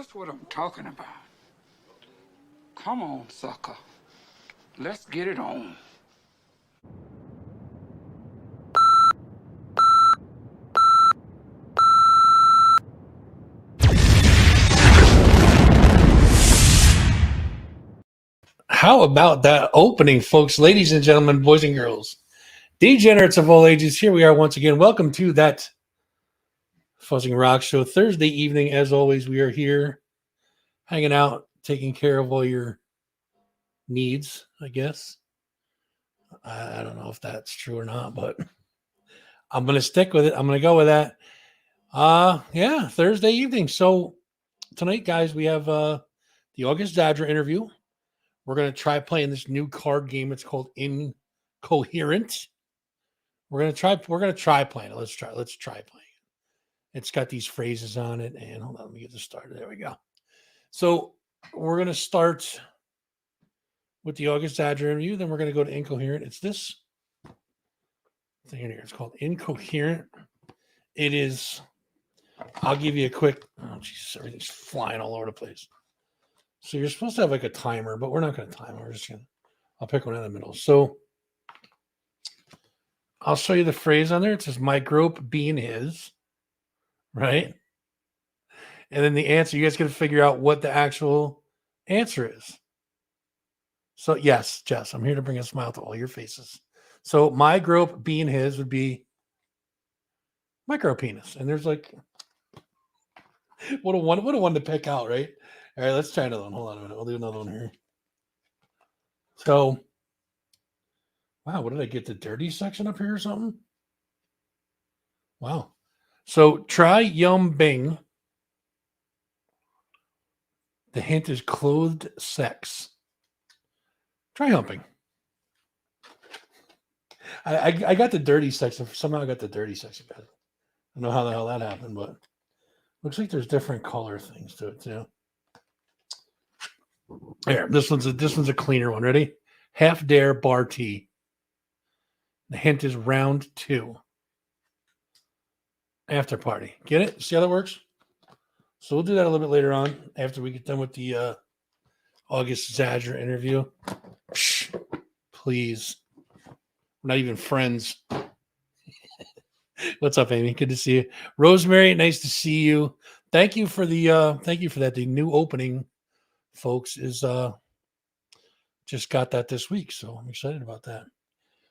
That's what I'm talking about. Come on, sucker. Let's get it on. How about that opening, folks? Ladies and gentlemen, boys and girls, degenerates of all ages, here we are once again. Welcome to that Fuzzing Rock Show. Thursday evening, as always, we are here hanging out, taking care of all your needs, I guess. I don't know if that's true or not, but I'm going to stick with it. I'm going to go with that. Yeah, Thursday evening. So tonight, guys, we have the August Zadra interview. We're going to try playing this new card game. It's called Incoherent. We're going to try playing it. Let's try playing it. It's got these phrases on it. And hold on, let me get this started. There we go. So we're going to start with the August Zadra interview. Then we're going to go to Incoherent. It's this thing in here. It's called Incoherent. It is, I'll give you a quick, oh, jeez, everything's flying all over the place. So you're supposed to have like a timer, but we're not going to time it. We're just going to, I'll pick one in the middle. So I'll show you the phrase on there. It says, my grope being his, right? And then the answer, you guys got to figure out what the actual answer is. So yes, Jess, I'm here to bring a smile to all your faces. So my grope being his would be micro penis. And there's like, what a one to pick out, right? All right, let's try another one. Hold on a minute. We'll do another one here. So, wow, what did I get? The dirty section up here or something? Wow. So try Yum Bing. The hint is clothed sex. Try humping. I got the dirty section. Somehow I got the dirty section. I don't know how the hell that happened, but looks like there's different color things to it too. Here, this one's a cleaner one. Ready? Half dare bar tea. The hint is round 2. After party. Get it? See how that works? So we'll do that a little bit later on after we get done with the August Zadra interview. Psh, please. We're not even friends. What's up, Amy? Good to see you. Rosemary, nice to see you. Thank you for that. The new opening, folks, is just got that this week, so I'm excited about that.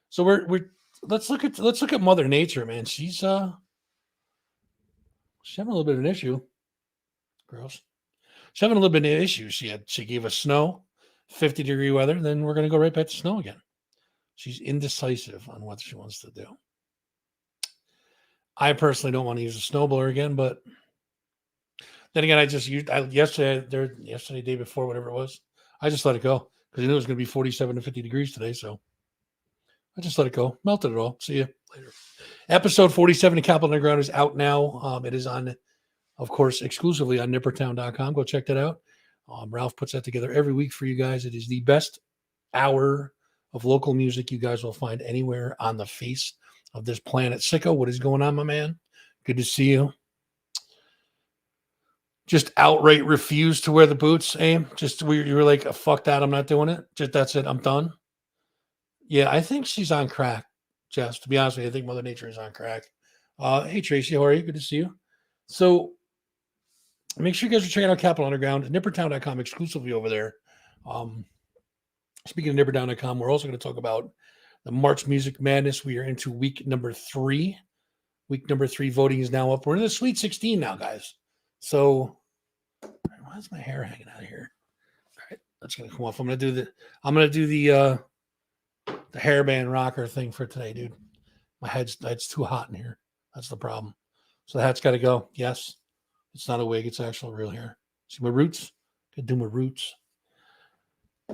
So we're let's look at Mother Nature, man. She's having a little bit of an issue. Girls. She's having a little bit of an issue. She gave us snow, 50-degree weather, then we're gonna go right back to snow again. She's indecisive on what she wants to do. I personally don't want to use a snowblower again, but then again, yesterday, day before, whatever it was, I just let it go because I knew it was going to be 47 to 50 degrees today. So I just let it go, melted it all. See you later. Episode 47 of Capital Underground is out now. It is on, of course, exclusively on nippertown.com. Go check that out. Ralph puts that together every week for you guys. It is the best hour of local music you guys will find anywhere on the face of this planet. Sicko, what is going on, my man? Good to see you. Just outright refuse to wear the boots, Aim. Just you were like, fuck that, I'm not doing it. Just that's it, I'm done. Yeah, I think she's on crack, Jess. To be honest with you, I think Mother Nature is on crack. Hey Tracy, how are you? Good to see you. So make sure you guys are checking out Capital Underground, nippertown.com exclusively over there. Speaking of nippertown.com, we're also going to talk about the March Music Madness. We are into week number 3. Week number 3 voting is now up. We're in the Sweet 16 now, guys. So why is my hair hanging out of here? All right, that's gonna come off. I'm gonna do the hairband rocker thing for today, dude. My head's too hot in here. That's the problem. So the hat's got to go. Yes, it's not a wig. It's actual real hair. See my roots? Could do my roots.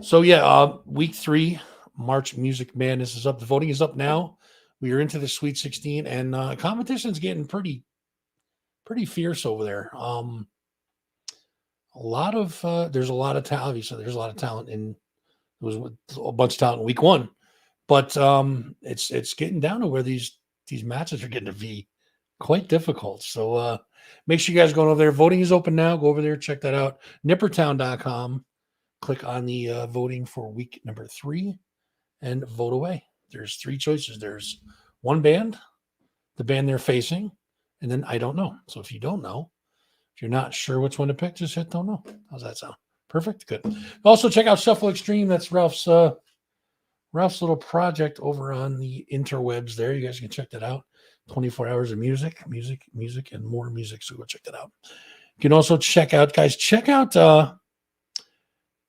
So yeah, week 3, March Music Madness is up. The voting is up now. We are into the Sweet 16, and competition's getting pretty fierce over there. There's a lot of talent. Obviously, there's a lot of talent there was a bunch of talent in week 1, but it's getting down to where these matches are getting to be quite difficult. So make sure you guys go over there. Voting is open now. Go over there, check that out. Nippertown.com. Click on the voting for week number 3 and vote away. There's 3 choices. There's one band, the band they're facing, and then I don't know. So if you don't know, if you're not sure which one to pick, just hit don't know. How's that sound? Perfect. Good. Also check out Shuffle Extreme. That's Ralph's little project over on the interwebs there. You guys can check that out. 24 hours of music, and more music. So go check that out. You can also check out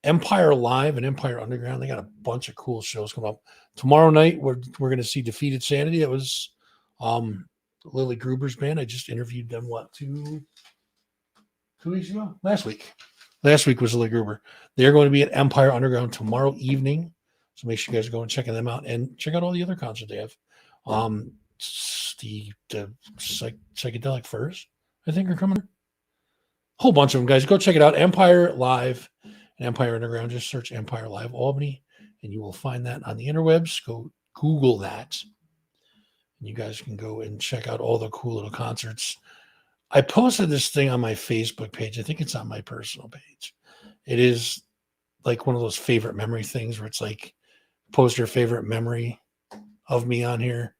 Empire Live and Empire Underground. They got a bunch of cool shows coming up. Tomorrow night, we're going to see Defeated Sanity. That was Lily Gruber's band. I just interviewed them, 2 weeks ago? Last week. Last week was Lily Gruber. They're going to be at Empire Underground tomorrow evening. So make sure you guys go and check them out and check out all the other concerts they have. The Psychedelic Furs, I think, are coming. Whole bunch of them, guys. Go check it out. Empire Live and Empire Underground. Just search Empire Live Albany, and you will find that on the interwebs. Go Google that. And you guys can go and check out all the cool little concerts. I posted this thing on my Facebook page. I think it's on my personal page. It is like one of those favorite memory things where it's like, post your favorite memory of me on here.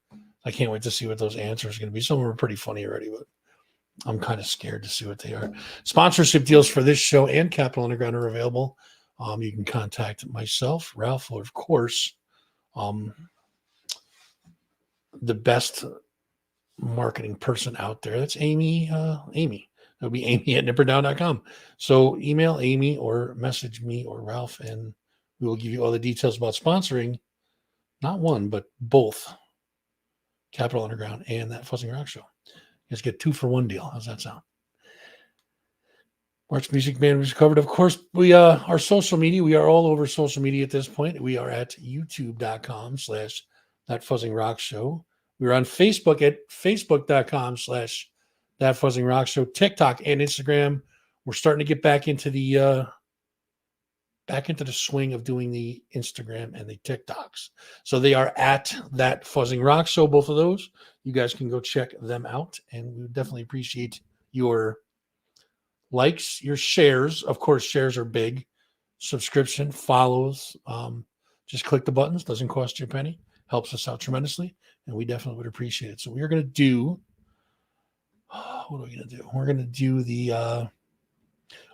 I can't wait to see what those answers are going to be. Some of them are pretty funny already, but I'm kind of scared to see what they are. Sponsorship deals for this show and Capital Underground are available. You can contact myself, Ralph, or of course, the best marketing person out there. That's Amy. Amy. That'll be amy@nipperdown.com. So email Amy or message me or Ralph, and we will give you all the details about sponsoring, not one, but both Capital Underground and that Fuzzing Rock Show. You guys get 2 for 1 deal. How's that sound? March Music Band was covered. Of course, we our social media. We are all over social media at this point. We are at youtube.com/That Fuzzing Rock Show. We're on Facebook at facebook.com/That Fuzzing Rock Show. TikTok and Instagram. We're starting to get back into the swing of doing the Instagram and the TikToks. So they are at That Fuzzing Rock Show, both of those. You guys can go check them out, and we would definitely appreciate your likes, your shares. Of course, shares are big. Subscription, follows. Just click the buttons. Doesn't cost you a penny. Helps us out tremendously, and we definitely would appreciate it. So we are going to do, what are we going to do? We're going to do the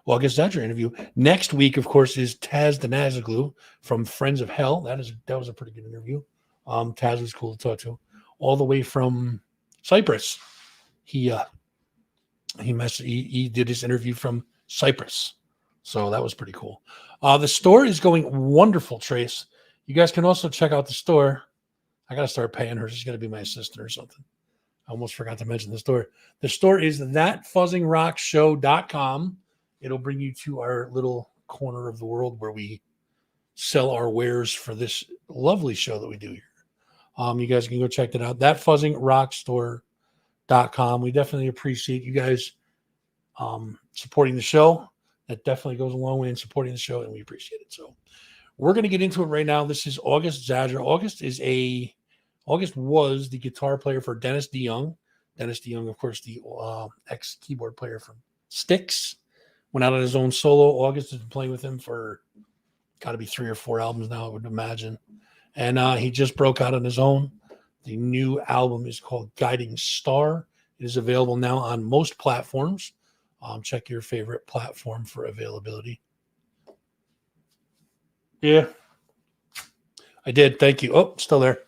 August Zadra interview. Next week, of course, is Taz the Nazaglu from Friends of Hell. That was a pretty good interview. Taz was cool to talk to, all the way from Cyprus. He did his interview from Cyprus, so that was pretty cool. The store is going wonderful, Trace. You guys can also check out the store. I got to start paying her. She's going to be my assistant or something. I almost forgot to mention the store. The store is thatfuzzingrockshow.com. It'll bring you to our little corner of the world where we sell our wares for this lovely show that we do here. You guys can go check that out. Thatfuzzingrockstore.com. We definitely appreciate you guys supporting the show. That definitely goes a long way in supporting the show, and we appreciate it. So we're going to get into it right now. This is August Zadra. August was the guitar player for Dennis DeYoung. Dennis DeYoung, of course, the ex-keyboard player from Styx. Went out on his own solo. August has been playing with him for got to be 3 or 4 albums now, I would imagine. And he just broke out on his own. The new album is called Guiding Star. It is available now on most platforms. Check your favorite platform for availability. Yeah, I did. Thank you. Oh, still there.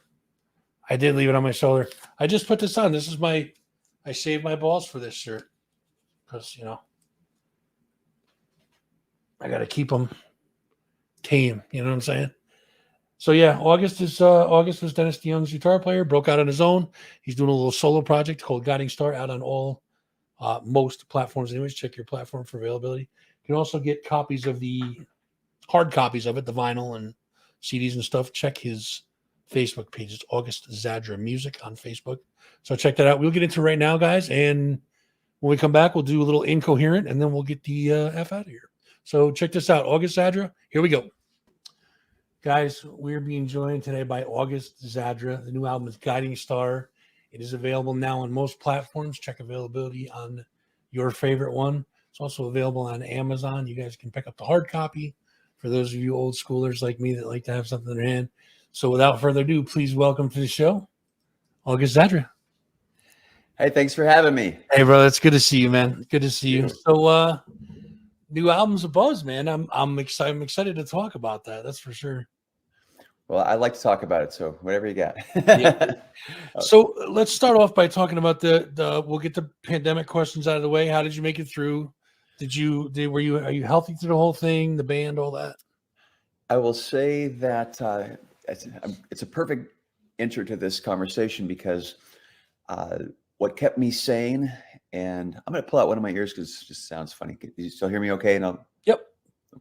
I did leave it on my shoulder. I just put this on. This is I shaved my balls for this shirt because, I got to keep them tame. You know what I'm saying? So yeah, August was Dennis DeYoung's guitar player. Broke out on his own. He's doing a little solo project called Guiding Star, out on all most platforms. Anyways, check your platform for availability. You can also get copies of hard copies of it, the vinyl and CDs and stuff. Check his Facebook page. It's August Zadra Music on Facebook. So check that out. We'll get into it right now, guys. And when we come back, we'll do a little incoherent, and then we'll get the F out of here. So check this out. August Zadra. Here we go. Guys, we're being joined today by August Zadra. The new album is Guiding Star. It is available now on most platforms. Check availability on your favorite one. It's also available on Amazon. You guys can pick up the hard copy for those of you old schoolers like me that like to have something in their hand. So without further ado, please welcome to the show, August Zadra. Hey, thanks for having me. Hey, brother, it's good to see you, man. Good to see you. You. So, new album's a buzz, man. I'm excited. I'm excited to talk about that. That's for sure. Well, I like to talk about it, so whatever you got. Yeah. So let's start off by talking about the. We'll get the pandemic questions out of the way. How did you make it through? Are you healthy through the whole thing? The band, all that. I will say that it's a perfect intro to this conversation because what kept me sane, and I'm going to pull out one of my ears because it just sounds funny. Can you still hear me okay? And Yep.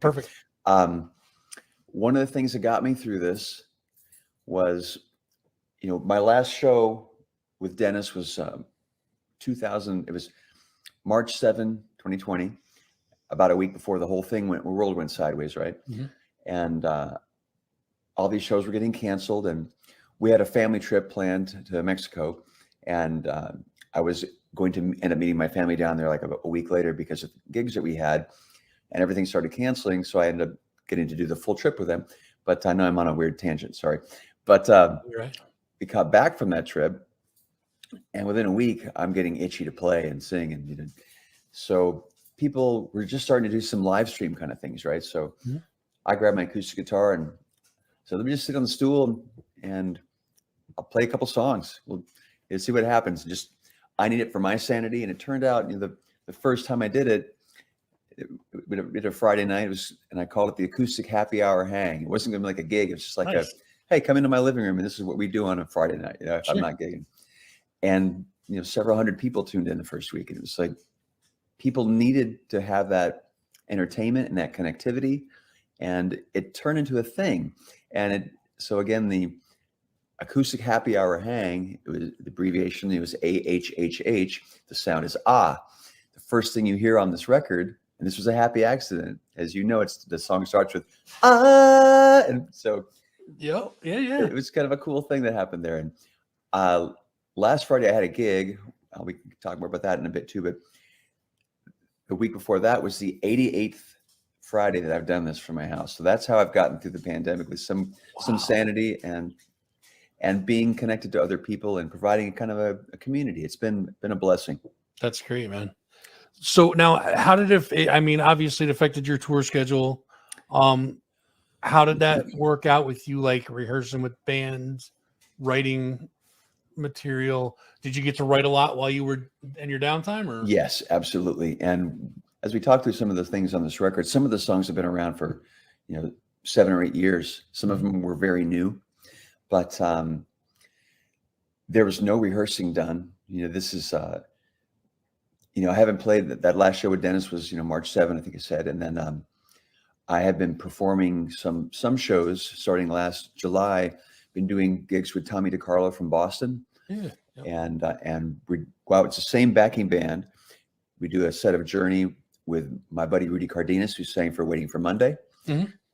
Perfect. One of the things that got me through this was, my last show with Dennis was 2000. It was March 7, 2020, about a week before the whole thing world went sideways, right? Mm-hmm. And all these shows were getting canceled, and we had a family trip planned to Mexico, and I was going to end up meeting my family down there like a week later because of gigs that we had, and everything started canceling. So I ended up getting to do the full trip with them. But I know I'm on a weird tangent, sorry. But Right. we got back from that trip, and within a week, I'm getting itchy to play and sing, and so people were just starting to do some live stream kind of things, right? So Mm-hmm. I grabbed my acoustic guitar and so let me just sit on the stool and I'll play a couple songs. We'll see what happens. I need it for my sanity. And it turned out, the first time I did it, we did a Friday night. And I called it the Acoustic Happy Hour Hang. It wasn't going to be like a gig. It was just like Nice. hey, come into my living room and this is what we do on a Friday night. If Sure. I'm not gigging. And several hundred people tuned in the first week, and it was like people needed to have that entertainment and that connectivity, and it turned into a thing. And so again, the Acoustic Happy Hour Hang, it was the abbreviation. It was AHHH. The sound is ah. The first thing you hear on this record, and this was a happy accident, as you know, the song starts with ah, and so Yeah. it was kind of a cool thing that happened there. And last Friday I had a gig. We can talk more about that in a bit too, but the week before that was the 88th Friday that I've done this from my house. So that's how I've gotten through the pandemic, with some sanity and being connected to other people and providing kind of a community. It's been a blessing. That's great, man. So now, how did it? I mean, obviously, it affected your tour schedule. How did that work out with you, like rehearsing with bands, writing material? Did you get to write a lot while you were in your downtime? Or Yes, absolutely. And as we talk through some of the things on this record, some of the songs have been around for 7 or 8 years. Some of them were very new, but there was no rehearsing done. This is I haven't played that last show with Dennis was March 7th, I think I said, and then I have been performing some shows starting last July. Been doing gigs with Tommy DiCarlo from Boston. Yeah. And we go out. It's the same backing band. We do a set of Journey with my buddy Rudy Cardenas, who sang for Waiting for Monday,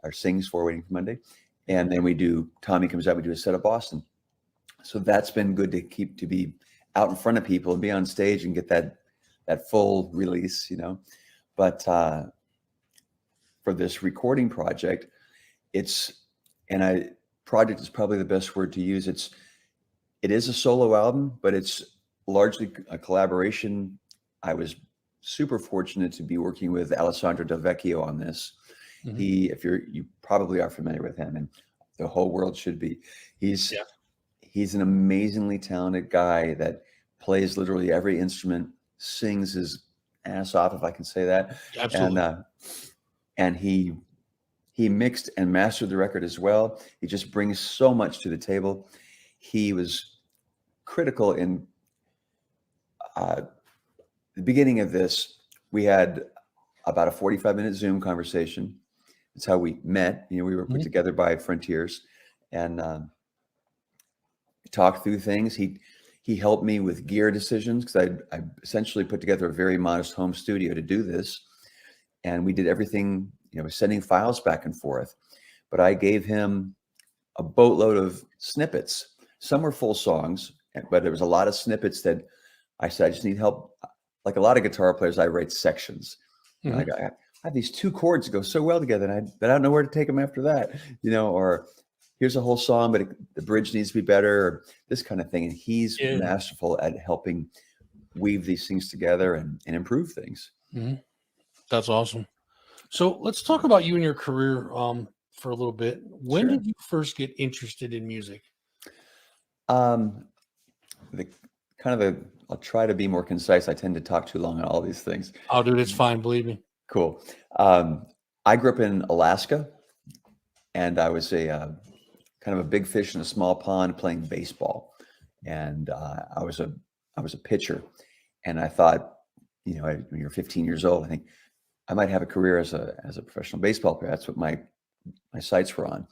or sings for Waiting for Monday. And then Tommy comes out, we do a set of Boston. So that's been good to be out in front of people and be on stage and get that full release, But for this recording project, project is probably the best word to use. It is a solo album, but it's largely a collaboration. I was super fortunate to be working with Alessandro Del Vecchio on this. Mm-hmm. You probably are familiar with him, and the whole world should be. He's an amazingly talented guy that plays literally every instrument, sings his ass off, if I can say that. Absolutely. And he mixed and mastered the record as well. He just brings so much to the table. He was critical in the beginning of this. We had about a 45-minute Zoom conversation. That's how we met. We were put together by Frontiers and talked through things. He helped me with gear decisions because I essentially put together a very modest home studio to do this. And we did everything, sending files back and forth. But I gave him a boatload of snippets. Some were full songs, but there was a lot of snippets that I said, I just need help. Like a lot of guitar players, I write sections. You know, Mhm. I have these 2 chords that go so well together, and but I don't know where to take them after that, or here's a whole song, but the bridge needs to be better, or this kind of thing. And he's Yeah. masterful at helping weave these things together and improve things. Mhm. That's awesome. So let's talk about you and your career for a little bit. When Sure. did you first get interested in music? Um, the I'll try to be more concise. I tend to talk too long on all these things. Oh, dude, it's fine. Believe me. Cool. I grew up in Alaska, and I was a kind of a big fish in a small pond playing baseball. And I was a pitcher, and I thought, when you're 15 years old, I think I might have a career as a professional baseball player. That's what my sights were on.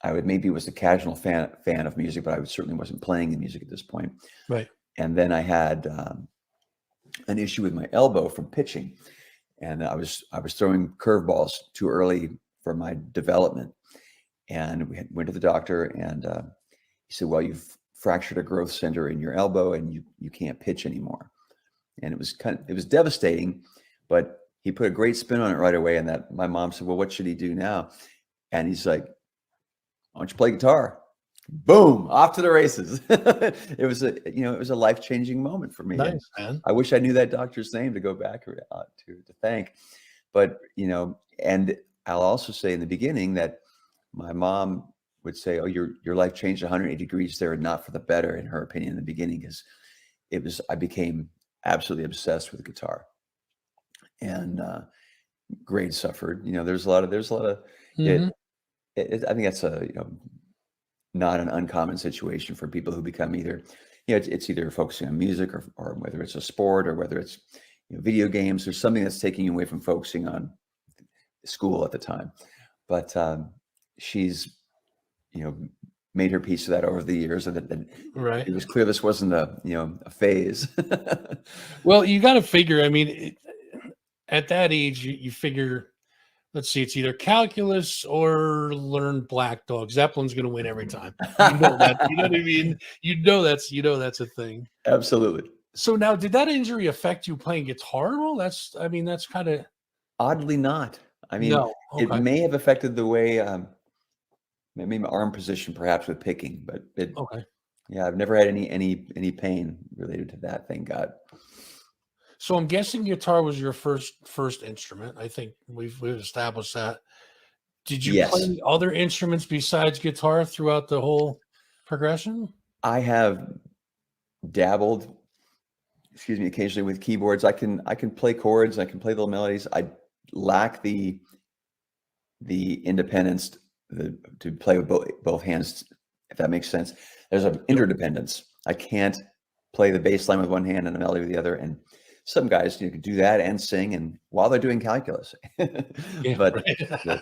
I maybe was a casual fan of music, but I certainly wasn't playing the music at this point. Right. And then I had an issue with my elbow from pitching, and I was throwing curveballs too early for my development. And we went to the doctor, and he said, "Well, you've fractured a growth center in your elbow, and you can't pitch anymore." And it was devastating, but he put a great spin on it right away. And that my mom said, "Well, what should he do now?" And he's like, "Why don't you play guitar?" Boom, off to the races. It was a life-changing moment for me. And Nice, man. I wish I knew that doctor's name to go back to thank. But, and I'll also say in the beginning that my mom would say, "Oh, your life changed 180 degrees there, and not for the better," in her opinion in the beginning, because I became absolutely obsessed with the guitar. And grades suffered. There's a lot of Mhm. I think that's not an uncommon situation for people who become either, it's either focusing on music or whether it's a sport or whether it's video games or something that's taking you away from focusing on school at the time. But she's made her peace with that over the years, and that Right. it was clear this wasn't a phase. Well, you got to figure. I mean, at that age, you figure. Let's see, it's either calculus or learn Black Dog. Zeppelin's going to win every time. You know that. You know what I mean? That's a thing. Absolutely. So now, did that injury affect you playing guitar at all? That's kind of Oddly not. I mean, no. it Okay. may have affected the way, maybe my arm position, perhaps with picking, but Okay. yeah, I've never had any pain related to that. Thank God. So I'm guessing guitar was your first instrument. I think we've established that. Did you play Yes, any other instruments besides guitar throughout the whole progression? I have dabbled, occasionally with keyboards. I can play chords. I can play little melodies. I lack the independence to play with both hands, if that makes sense. There's an interdependence. I can't play the bass line with one hand and a melody with the other. And some guys can do that and sing, and while they're doing calculus. Yeah. But Right.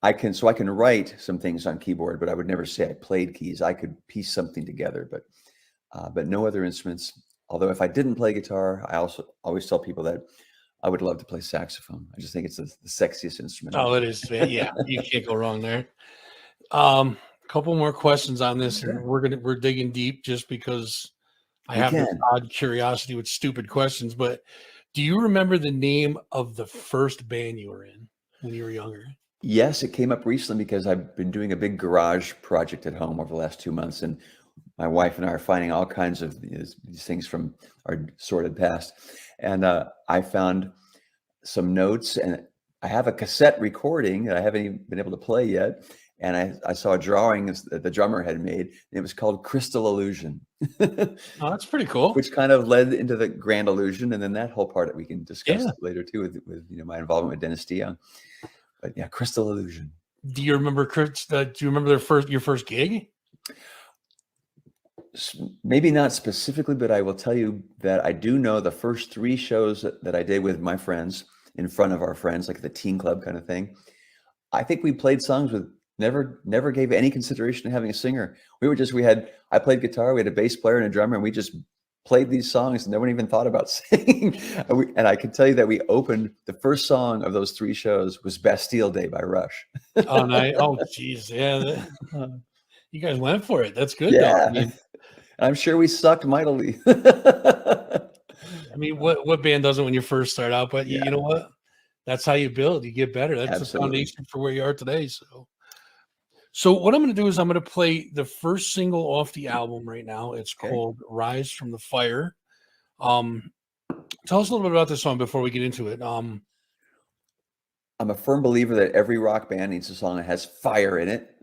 I can write some things on keyboard, but I would never say I played keys. I could piece something together, but no other instruments. Although if I didn't play guitar, I also always tell people that I would love to play saxophone. I just think it's the sexiest instrument. Oh, it is. Yeah, you can't go wrong there. Couple more questions on this, and Sure. we're digging deep just because I We have this can. odd curiosity with stupid questions. But do you remember the name of the first band you were in when you were younger? Yes, it came up recently because I've been doing a big garage project at home over the last 2 months, and my wife and I are finding all kinds of these things from our sordid past. And I found some notes, and I have a cassette recording that I haven't even been able to play yet. And I saw a drawing that the drummer had made, and it was called Crystal Illusion, Oh, that's pretty cool. which kind of led into the Grand Illusion, and then that whole part that we can discuss Yeah. later too, with my involvement with Dennis DeYoung. But yeah, Crystal Illusion. Do you remember Chris? Do you remember your first gig? Maybe not specifically, but I will tell you that I do know the first 3 shows that I did with my friends in front of our friends, like the teen club kind of thing. I think we played songs with never gave any consideration to having a singer. I played guitar, we had a bass player and a drummer, and we just played these songs, and no one even thought about singing. And I can tell you that we opened, the first song of those 3 shows was Bastille Day by Rush. Oh, nice. Oh, geez. Yeah. You guys went for it. That's good, though. Yeah. I'm sure we sucked mightily. I mean, what band doesn't when you first start out? But you know what? That's how you build. You get better. That's the foundation for where you are today. So what I'm going to do is I'm going to play the first single off the album right now. It's called "Rise from the Fire." Tell us a little bit about this song before we get into it. I'm a firm believer that every rock band needs a song that has fire in it.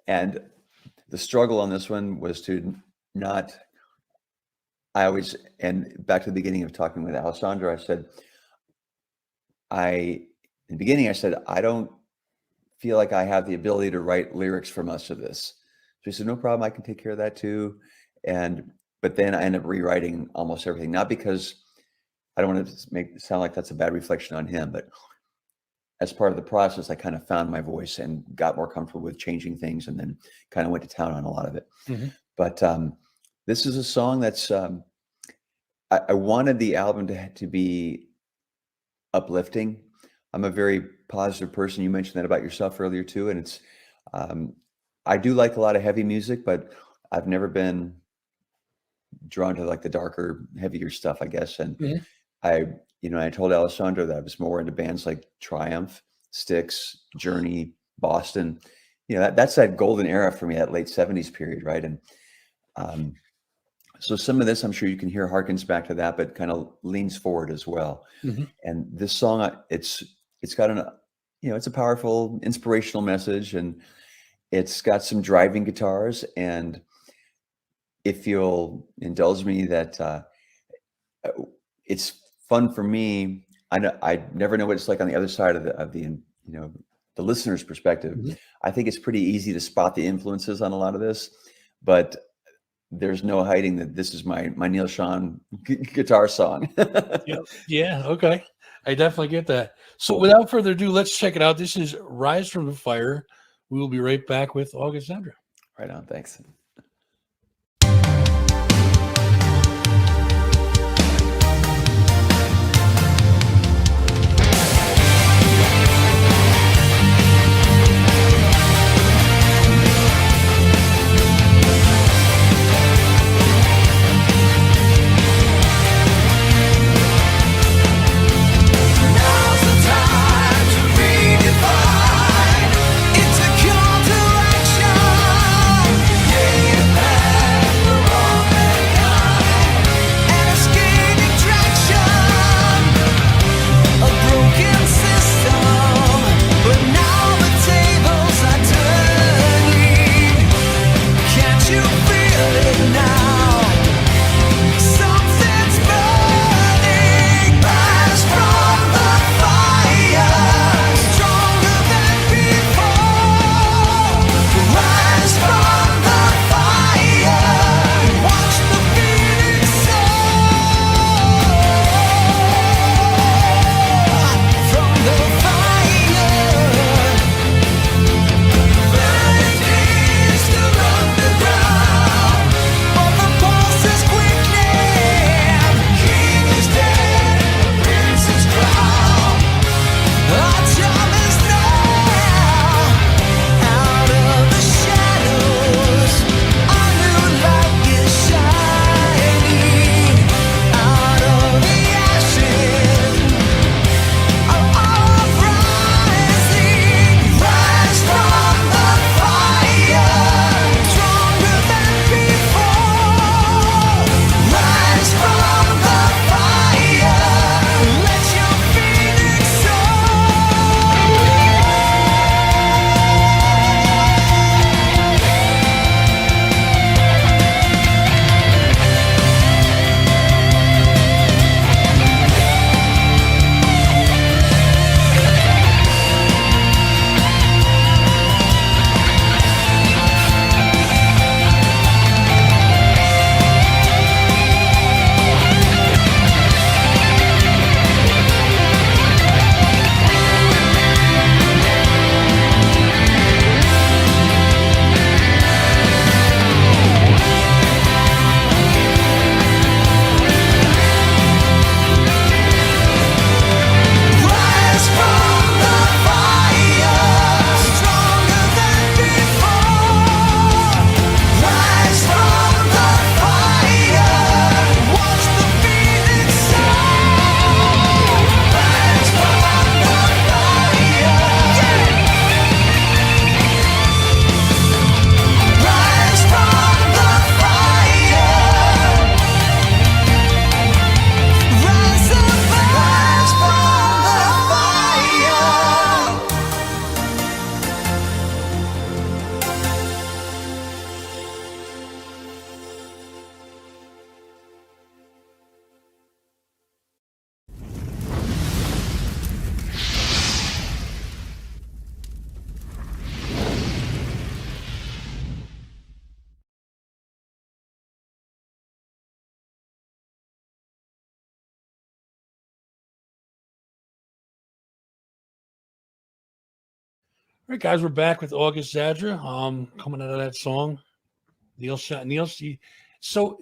And the struggle on this one was to not, and back to the beginning of talking with Alessandra, I said, in the beginning, I said, I don't feel like I have the ability to write lyrics for much of this. So he said, no problem, I can take care of that too. But then I ended up rewriting almost everything, not because I don't want to make it sound like that's a bad reflection on him, but as part of the process, I kind of found my voice and got more comfortable with changing things, and then kind of went to town on a lot of it. Mm-hmm. But this is a song that's, I wanted the album to be uplifting. I'm a very positive person. You mentioned that about yourself earlier too. And it's, I do like a lot of heavy music, but I've never been drawn to like the darker, heavier stuff, I guess. And I told Alessandra that I was more into bands like Triumph, Styx, Journey, Boston. That's that golden era for me, that late 70s period, right? And so some of this, I'm sure you can hear, harkens back to that, but kind of leans forward as well. Mm-hmm. And this song, it's got it's a powerful, inspirational message, and it's got some driving guitars. And if you'll indulge me, that it's fun for me. I never know what it's like on the other side of the listener's perspective. Mm-hmm. I think it's pretty easy to spot the influences on a lot of this, but there's no hiding that this is my Neil Schon guitar song. Yeah. Okay. I definitely get that. So without further ado, let's check it out. This is "Rise from the Fire." We will be right back with August Zadra. Right on. Thanks. It's a call to action. Yeah. All right, guys, we're back with August Zadra. Coming out of that song, Neil. So,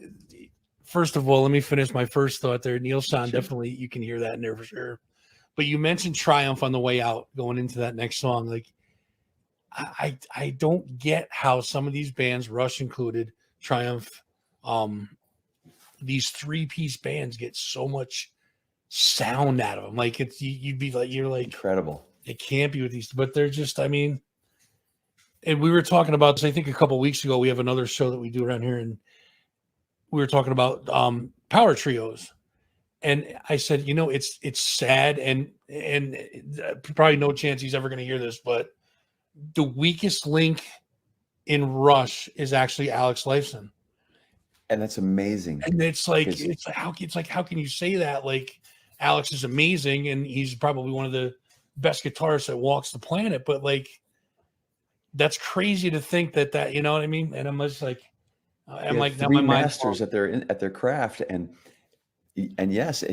first of all, let me finish my first thought there. Neil Sean, Sure. definitely, you can hear that in there for sure. But you mentioned Triumph on the way out, going into that next song. Like, I don't get how some of these bands, Rush included, Triumph, these 3-piece bands get so much sound out of them. Like you'd be like, you're like, Incredible. it can't be with these, but they're just, I mean, and we were talking about this, I think a couple of weeks ago, we have another show that we do around here, and we were talking about power trios. And I said, it's sad, and probably no chance he's ever going to hear this, but the weakest link in Rush is actually Alex Lifeson. And that's amazing. And it's like how can you say that? Like, Alex is amazing, and he's probably one of the best guitarists that walks the planet, but like, that's crazy to think that you know what I mean? And I'm just like, I'm like, now three my mind masters at their craft, and yes,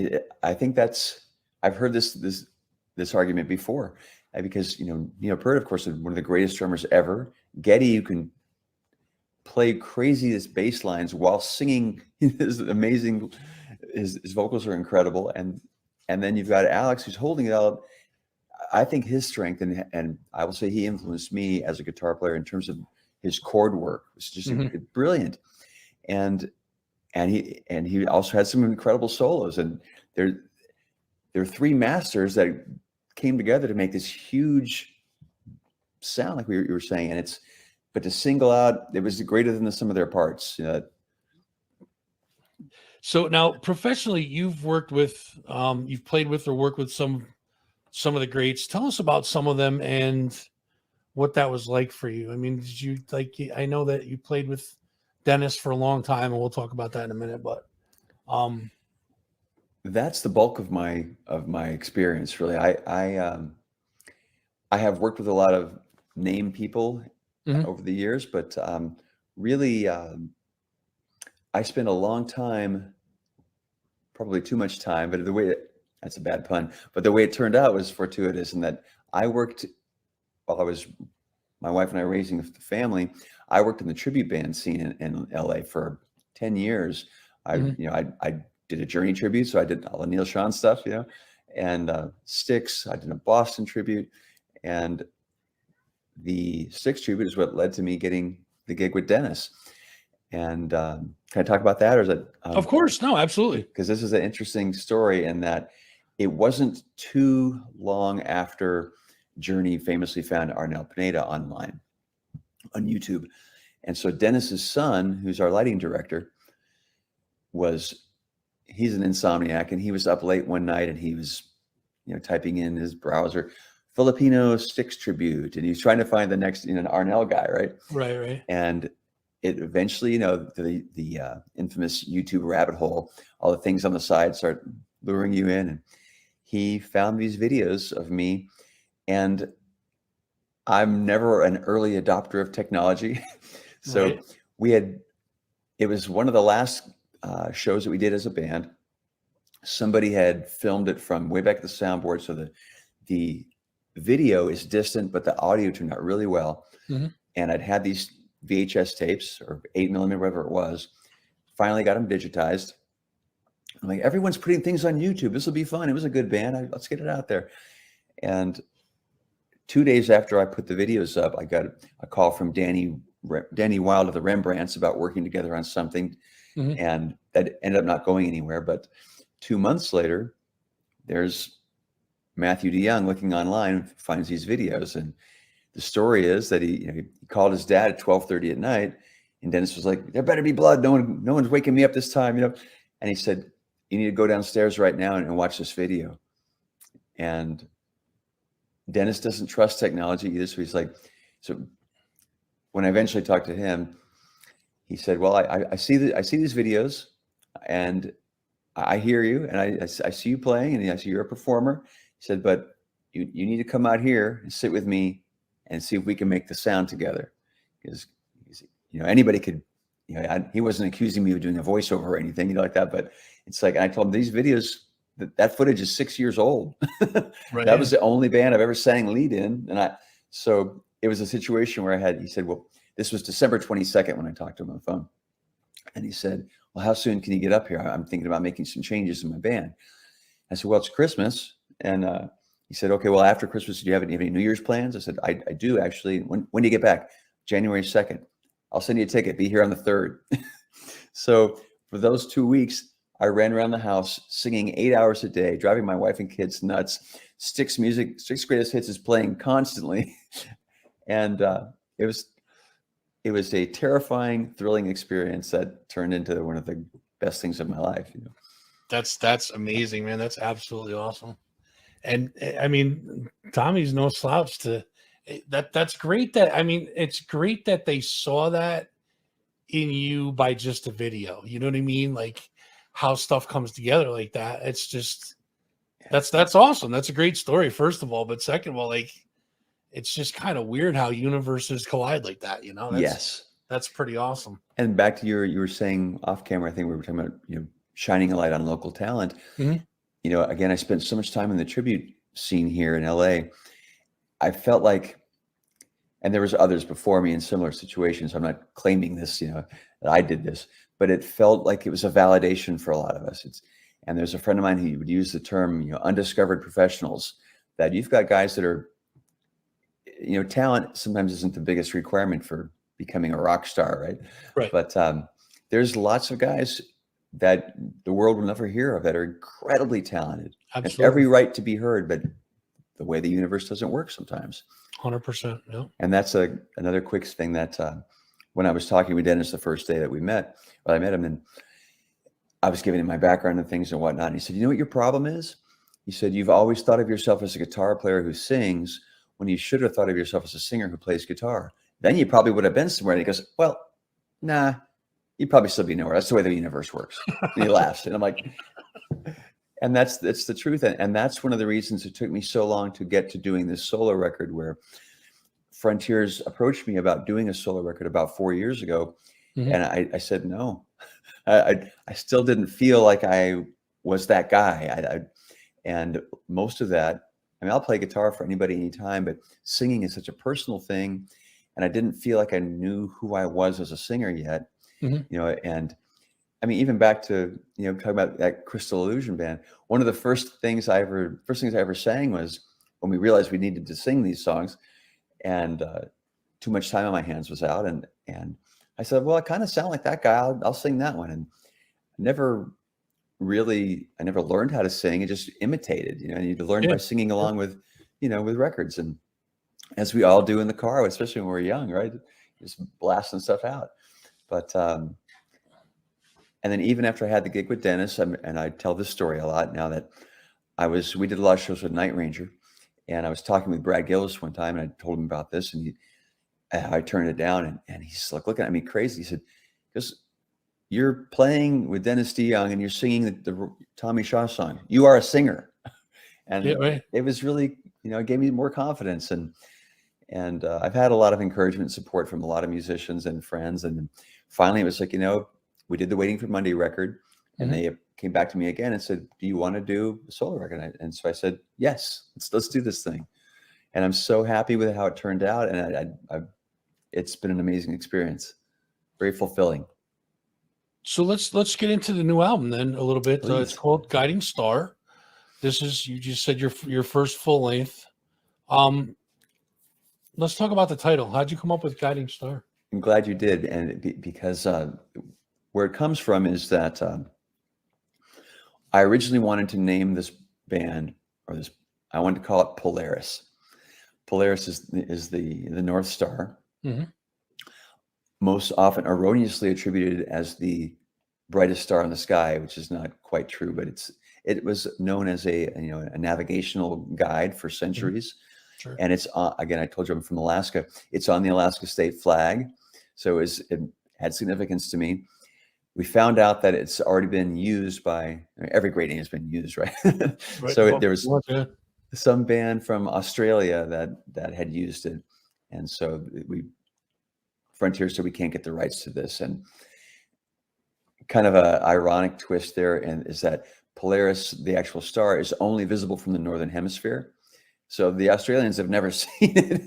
I think I've heard this argument before, because Neil Peart, of course, is one of the greatest drummers ever. Geddy, who can play craziest bass lines while singing, is amazing. His vocals are incredible, and then you've got Alex, who's holding it all. I think his strength, and I will say he influenced me as a guitar player in terms of his chord work. It's just brilliant, and he also had some incredible solos. And there are 3 masters that came together to make this huge sound, like you were saying. And but to single out, it was greater than the sum of their parts. So now, professionally, you've worked with, you've played with or worked with some of the greats. Tell us about some of them and what that was like for you. I mean, did you I know that you played with Dennis for a long time, and we'll talk about that in a minute, but that's the bulk of my experience, really. I have worked with a lot of name people over the years, but really, I spent a long time, probably too much time, but that's a bad pun, but the way it turned out was fortuitous, in that I worked, while my wife and I raising the family, I worked in the tribute band scene in LA for 10 years. I did a Journey tribute, so I did all the Neil Sean stuff, and Styx. I did a Boston tribute, and the Styx tribute is what led to me getting the gig with Dennis. And can I talk about that, or is it? Of course, no, absolutely. Because this is an interesting story, in that it wasn't too long after Journey famously found Arnel Pineda online on YouTube. And so Dennis's son, who's our lighting director, he's an insomniac, and he was up late one night, and he was, typing in his browser, Filipino Styx tribute, and he's trying to find the next, an Arnel guy, right? Right. And it eventually, the infamous YouTube rabbit hole, all the things on the side start luring you in. And he found these videos of me, and I'm never an early adopter of technology. So it was one of the last shows that we did as a band. Somebody had filmed it from way back at the soundboard, so the video is distant, but the audio turned out really well. And I'd had these VHS tapes, or 8mm, whatever it was. Finally got them digitized. I'm like, everyone's putting things on YouTube. This will be fun. It was a good band. Let's get it out there. And 2 days after I put the videos up, I got a call from Danny Wilde of the Rembrandts about working together on something. And that ended up not going anywhere. But 2 months later, there's Matthew DeYoung looking online, finds these videos. And the story is that he called his dad at 12:30 at night, and Dennis was like, "There better be blood. No one's waking me up this time, And he said, "You need to go downstairs right now and watch this video." And Dennis doesn't trust technology either, so he's like, so when I eventually talked to him, he said, "Well, I see these videos, and I hear you, and I see you playing, and I see you're a performer." He said, "But you need to come out here and sit with me and see if we can make the sound together." Because anybody could, he wasn't accusing me of doing a voiceover or anything, like that. But it's like, and I told him, these videos, that footage is 6 years old. That was the only band I've ever sang lead in, and So it was a situation where he said, well, this was December 22nd when I talked to him on the phone. And he said, well, how soon can you get up here? I'm thinking about making some changes in my band. I said, well, it's Christmas. And he said, okay, well, after Christmas, do you have any New Year's plans? I said, I do actually. When do you get back? January 2nd. I'll send you a ticket. Be here on the 3rd. So for those 2 weeks, I ran around the house singing 8 hours a day, driving my wife and kids nuts. Styx Greatest Hits is playing constantly. And it was a terrifying, thrilling experience that turned into one of the best things of my life. You know? That's amazing, man. That's absolutely awesome. And I mean, Tommy's no slouch to that's great it's great that they saw that in you by just a video. You know what I mean? Like how stuff comes together like that. It's just that's awesome. That's a great story, first of all. But second of all, like it's just kind of weird how universes collide like that, you know? Yes. That's pretty awesome. And back to you were saying off camera, I think we were talking about, shining a light on local talent. Mm-hmm. Again, I spent so much time in the tribute scene here in LA. I felt like, and there was others before me in similar situations. I'm not claiming this, that I did this, but it felt like it was a validation for a lot of us. And there's a friend of mine who would use the term, undiscovered professionals, that you've got guys that are, talent sometimes isn't the biggest requirement for becoming a rock star, right? Right. But there's lots of guys that the world will never hear of that are incredibly talented. Absolutely. Have every right to be heard, but the way the universe doesn't work sometimes. 100%. Yeah. And that's another quick thing that when I was talking with Dennis the first day that I met him, and I was giving him my background and things and whatnot. And he said, you know what your problem is? He said, you've always thought of yourself as a guitar player who sings when you should have thought of yourself as a singer who plays guitar. Then you probably would have been somewhere. And he goes, well, nah, you'd probably still be nowhere. That's the way the universe works. And he laughs. And I'm like, and that's the truth. And that's one of the reasons it took me so long to get to doing this solo record, where Frontiers approached me about doing a solo record about 4 years ago. Mm-hmm. And I said, no, I still didn't feel like I was that guy. And most of that, I'll play guitar for anybody, anytime, but singing is such a personal thing. And I didn't feel like I knew who I was as a singer yet. Mm-hmm. And even back to, talking about that Crystal Illusion band, one of the first things I ever sang was when we realized we needed to sing these songs, and Too Much Time on My Hands was out. And I said, well, I kind of sound like that guy. I'll sing that one. And I never learned how to sing. I just imitated, and you learn by singing along with, with records. And as we all do in the car, especially when we're young, right? Just blasting stuff out. But, and then even after I had the gig with Dennis, and I tell this story a lot now, that we did a lot of shows with Night Ranger, and I was talking with Brad Gillis one time, and I told him about this, and I turned it down, and he's like looking at me crazy. He said, because you're playing with Dennis DeYoung and you're singing the Tommy Shaw song. You are a singer. And it was really, it gave me more confidence. And I've had a lot of encouragement and support from a lot of musicians and friends. And finally it was like, we did the Waiting for Monday record, and mm-hmm. they came back to me again and said, do you want to do a solo record? And so I said, yes, let's do this thing. And I'm so happy with how it turned out. And it's been an amazing experience. Very fulfilling. So let's get into the new album then a little bit. It's called Guiding Star. This is, you just said, your first full length. Let's talk about the title. How'd you come up with Guiding Star? I'm glad you did, and because where it comes from is that I originally wanted to name this band, I wanted to call it Polaris. Polaris is the North Star. Mm-hmm. Most often erroneously attributed as the brightest star in the sky, which is not quite true, but it was known as a navigational guide for centuries. Mm-hmm. Sure. And it's again, I told you I'm from Alaska. It's on the Alaska state flag, so it had significance to me. We found out that it's already been used by every great name has been used, right? Right. So there was some band from Australia that had used it, and so Frontiers said we can't get the rights to this. And kind of a ironic twist there, and is that Polaris, the actual star, is only visible from the northern hemisphere. So the Australians have never seen it,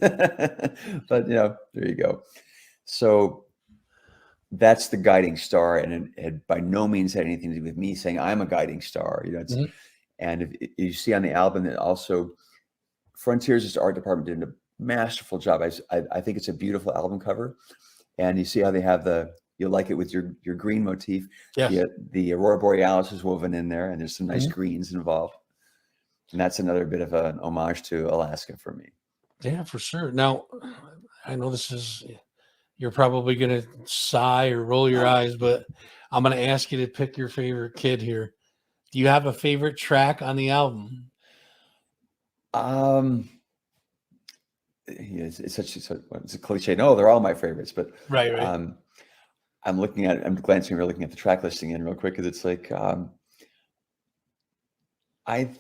but there you go. So that's the guiding star, and it had by no means had anything to do with me saying I'm a guiding star. And if you see on the album that also Frontiers' art department did a masterful job. I think it's a beautiful album cover, and you see how they have you'll like it with your green motif. Yes. The Aurora Borealis is woven in there, and there's some nice greens involved. And that's another bit of an homage to Alaska for me. Yeah, for sure. Now, I know you're probably going to sigh or roll your eyes, but I'm going to ask you to pick your favorite kid here. Do you have a favorite track on the album? It's a cliche. No, they're all my favorites, but right. I'm glancing over, looking at the track listing in real quick, because it's like, I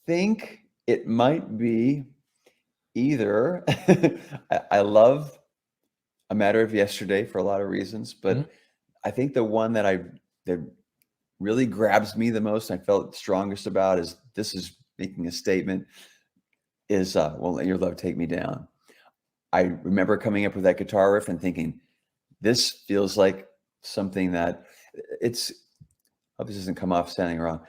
think it might be either. I love A Matter of Yesterday for a lot of reasons, but I think the one that really grabs me the most, I felt strongest about, is this is making a statement, is Won't Let Your Love Take Me Down. I remember coming up with that guitar riff and thinking, this feels like something that I hope this doesn't come off sounding wrong.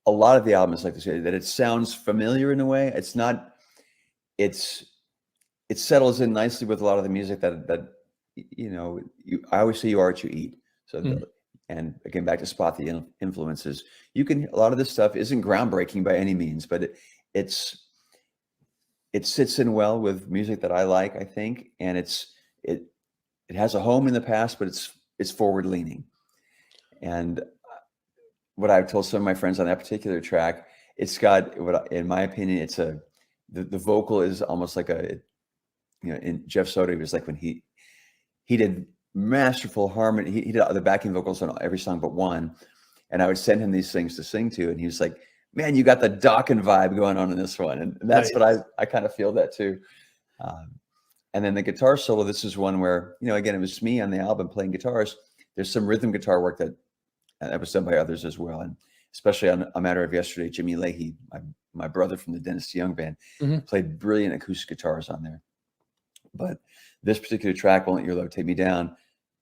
A lot of the album is like this, that it sounds familiar in a way. It's not, it settles in nicely with a lot of the music that I always say you are what you eat. So and again, back to spot the influences. A lot of this stuff isn't groundbreaking by any means, but it sits in well with music that I like, I think. And it has a home in the past, but it's forward leaning. And what I've told some of my friends on that particular track, it's got in my opinion, the vocal is almost like in Jeff Soto, he was like when he did masterful harmony. He did the backing vocals on every song but one. And I would send him these things to sing to. And he was like, man, you got the Dokken vibe going on in this one. And that's what I kind of feel that too. And then the guitar solo, this is one where, again, it was me on the album playing guitars. There's some rhythm guitar work that was done by others as well. And especially on A Matter of Yesterday, Jimmy Leahy, my brother from the Dennis DeYoung band, played brilliant acoustic guitars on there. But this particular track, Won't Let Your Love Take Me Down,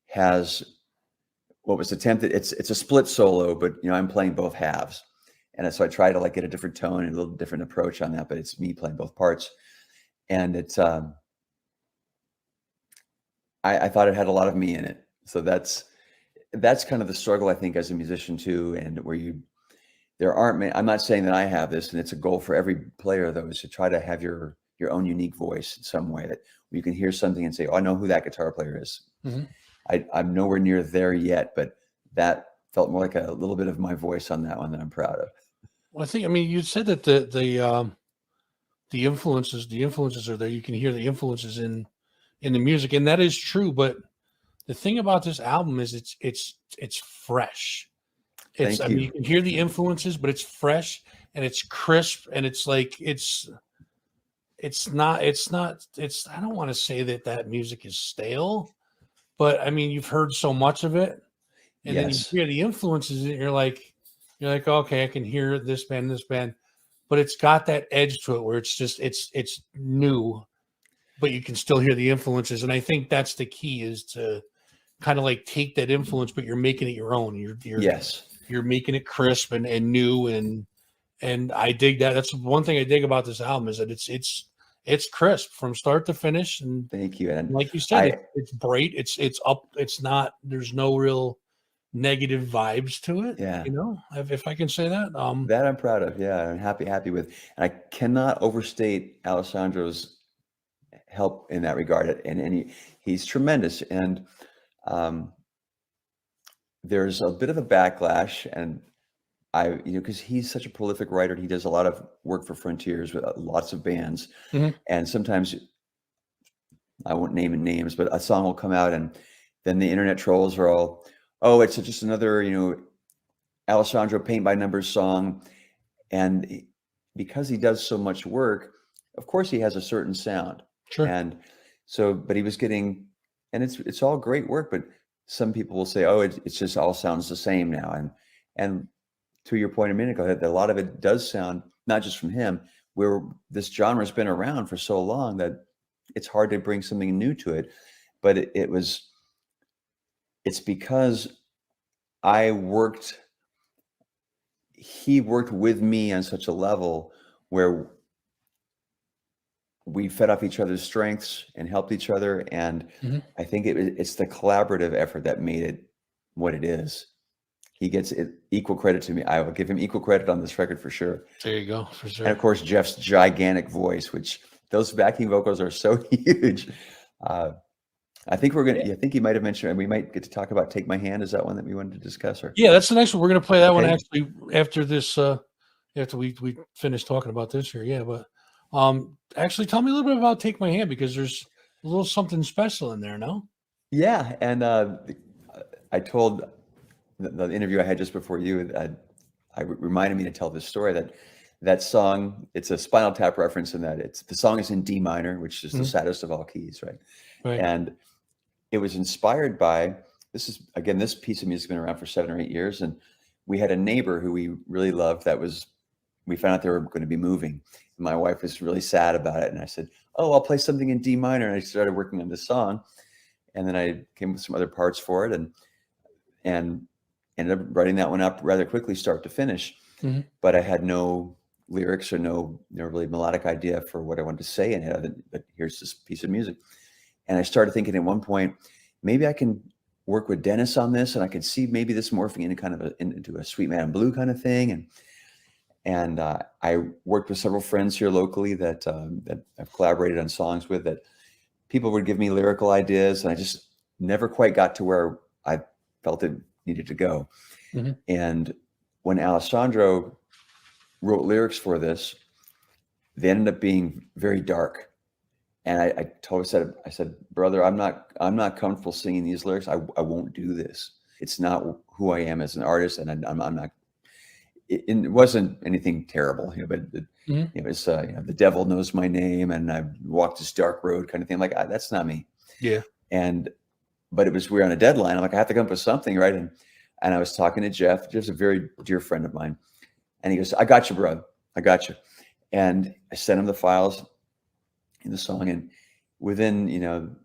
has what was attempted. It's a split solo, but I'm playing both halves. And so I try to get a different tone and a little different approach on that, but it's me playing both parts. And it's, I thought it had a lot of me in it. So that's kind of the struggle, I think, as a musician too. And where there aren't many, I'm not saying that I have this, and it's a goal for every player though, is to try to have your own unique voice in some way, that you can hear something and say, oh, I know who that guitar player is. I'm nowhere near there yet, but that felt more like a little bit of my voice on that one that I'm proud of. Well, you said that the influences are there. You can hear the influences in the music, and that is true. But the thing about this album is it's fresh. You can hear the influences, but it's fresh and it's crisp, and it's like it's not I don't want to say that music is stale, but I mean, you've heard so much of it, and then you hear the influences, and you're like, okay, I can hear this band, but it's got that edge to it where it's new, but you can still hear the influences. And I think that's the key, is to kind of take that influence, but you're making it your own. You're making it crisp and new, and I dig that. That's one thing I dig about this album, is that it's crisp from start to finish. And thank you. And like you said, it's bright. It's up. It's not. There's no real negative vibes to it. Yeah. If I can say that. That I'm proud of. Yeah, I'm happy with. And I cannot overstate Alessandro's help in that regard. And he's tremendous. And there's a bit of a backlash, and because he's such a prolific writer, he does a lot of work for Frontiers with lots of bands. And sometimes, I won't name names, but a song will come out, and then the internet trolls are all, oh, it's just another, Alessandro paint by numbers song. And because he does so much work, of course he has a certain sound. Sure. And so, but he was getting, and it's all great work, but some people will say, oh, it just all sounds the same now. And to your point a minute ago, that a lot of it does sound, not just from him, where this genre has been around for so long that it's hard to bring something new to it. But it's because he worked with me on such a level where we fed off each other's strengths and helped each other. And I think it's the collaborative effort that made it what it is. He gets equal credit to me. I will give him equal credit on this record for sure. There you go, for sure. And of course, Jeff's gigantic voice, which those backing vocals are so huge. I think I think you might have mentioned, and we might get to talk about "Take My Hand." Is that one that we wanted to discuss? Or yeah, that's the next one. We're going to play that one actually after this. After we finish talking about this here, yeah. But actually, tell me a little bit about "Take My Hand" because there's a little something special in there, no? Yeah, and I told the interview I had just before you. I reminded me to tell this story that song. It's a Spinal Tap reference in that the song is in D minor, which is the saddest of all keys, right? Right. And it was inspired by this piece of music has been around for 7 or 8 years, and we had a neighbor who we really loved we found out they were going to be moving. My wife was really sad about it, and I said, "Oh, I'll play something in D minor," and I started working on this song, and then I came with some other parts for it, and ended up writing that one up rather quickly, start to finish. But I had no lyrics or no really melodic idea for what I wanted to say in it. But here's this piece of music. And I started thinking at one point, maybe I can work with Dennis on this, and I could see maybe this morphing into kind of into a Sweet Man Blue kind of thing. And I worked with several friends here locally that I've collaborated on songs with, that people would give me lyrical ideas, and I just never quite got to where I felt it needed to go. And when Alessandro wrote lyrics for this, they ended up being very dark. And I said, "Brother, I'm not comfortable singing these lyrics. I won't do this. It's not who I am as an artist, and I'm not." It wasn't anything terrible, but it's the devil knows my name, and I walked this dark road kind of thing. Like, that's not me. Yeah. But we're on a deadline. I'm like, I have to come up with something, right? And I was talking to Jeff. Jeff's a very dear friend of mine, and he goes, "I got you, bro. I got you." And I sent him the files in the song, and within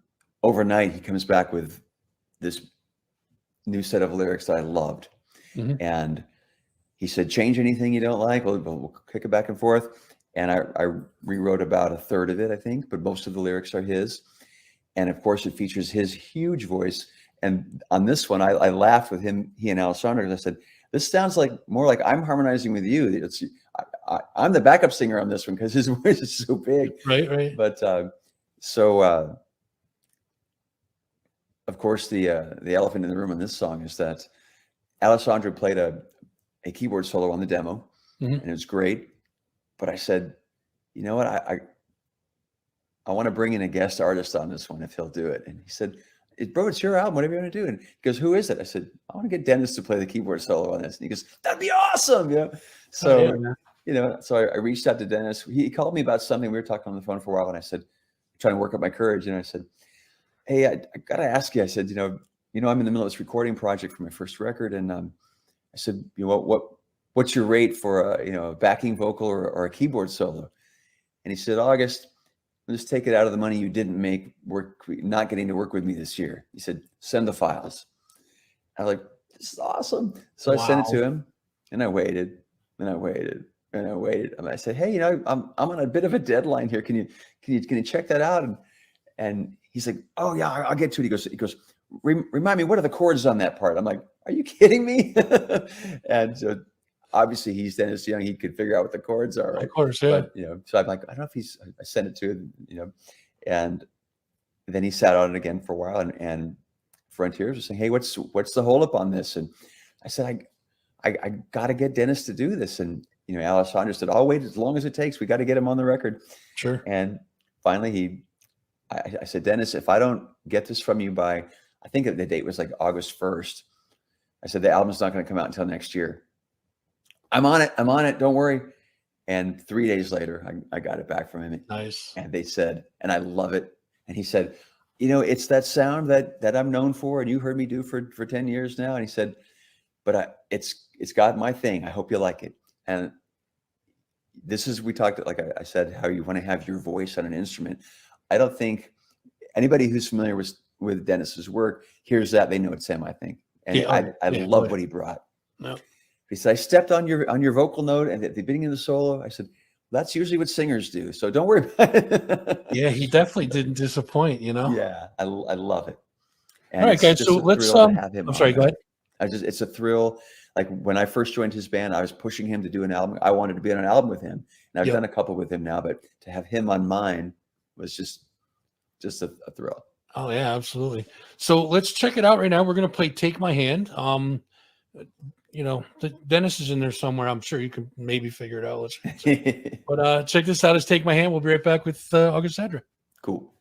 overnight he comes back with this new set of lyrics that I loved. And he said, "Change anything you don't like, we'll kick it back and forth." And I rewrote about a third of it, I think, but most of the lyrics are his. And of course it features his huge voice. And on this one, I laughed with he and Alessandro, because I said, "This sounds more like I'm harmonizing with you. I'm the backup singer on this one because his voice is so big." Right. But of course, the elephant in the room on this song is that Alessandro played a keyboard solo on the demo, and it was great. But I said, "You know what? I want to bring in a guest artist on this one if he'll do it." And he said, "Bro, it's your album. Whatever you want to do." And he goes, "Who is it?" I said, "I want to get Dennis to play the keyboard solo on this." And he goes, "That'd be awesome." So, so I reached out to Dennis. He called me about something. We were talking on the phone for a while, and I said, trying to work up my courage. And I said, "Hey, I got to ask you." I said, I'm in the middle of this recording project for my first record. And I said, what's your rate for a backing vocal or a keyboard solo? And he said, "August, let's just take it out of the money you didn't make not getting to work with me this year." He said, "Send the files." I was like, "This is awesome." So I sent it to him, and I waited, and I waited, and I waited. And I said, "Hey, I'm on a bit of a deadline here. Can you check that out?" And he's like, "Oh yeah, I'll get to it." He goes, "Remind me, what are the chords on that part?" I'm like, "Are you kidding me?" And so obviously he's Dennis Young. He could figure out what the chords are, right? Of course, yeah. But, so I'm like, I don't know if I sent it to him, and then he sat on it again for a while, and Frontiers was saying, "Hey, what's the holdup on this?" And I said, I got to get Dennis to do this. And, Alessandro said, "I'll wait as long as it takes. We got to get him on the record." Sure. And finally I said, "Dennis, if I don't get this from you by," I think the date was like August 1st. I said, "The album's not going to come out until next year. I'm on it. Don't worry." And 3 days later, I got it back from him. Nice. And they said, and I love it. And he said, "It's that sound that I'm known for, and you heard me do for 10 years now." And he said, but it's got my thing. I hope you like it. And this is, we talked, like I said, how you want to have your voice on an instrument. I don't think anybody who's familiar with Dennis's work hears that, they know it's him, I think. And I love what he brought. No. He said, I stepped on your vocal note, and at the beginning of the solo, I said, that's usually what singers do. So don't worry about it. Yeah, he definitely didn't disappoint, you know? Yeah, I love it. And all right, guys. So let's have him. I'm sorry, go ahead. It's a thrill. Like when I first joined his band, I was pushing him to do an album. I wanted to be on an album with him. And I've done a couple with him now, but to have him on mine was just a thrill. Oh yeah, absolutely. So let's check it out right now. We're gonna play "Take My Hand." You know, Dennis is in there somewhere. I'm sure you can maybe figure it out. But check this out. It's "Take My Hand." We'll be right back with August Zadra. Cool.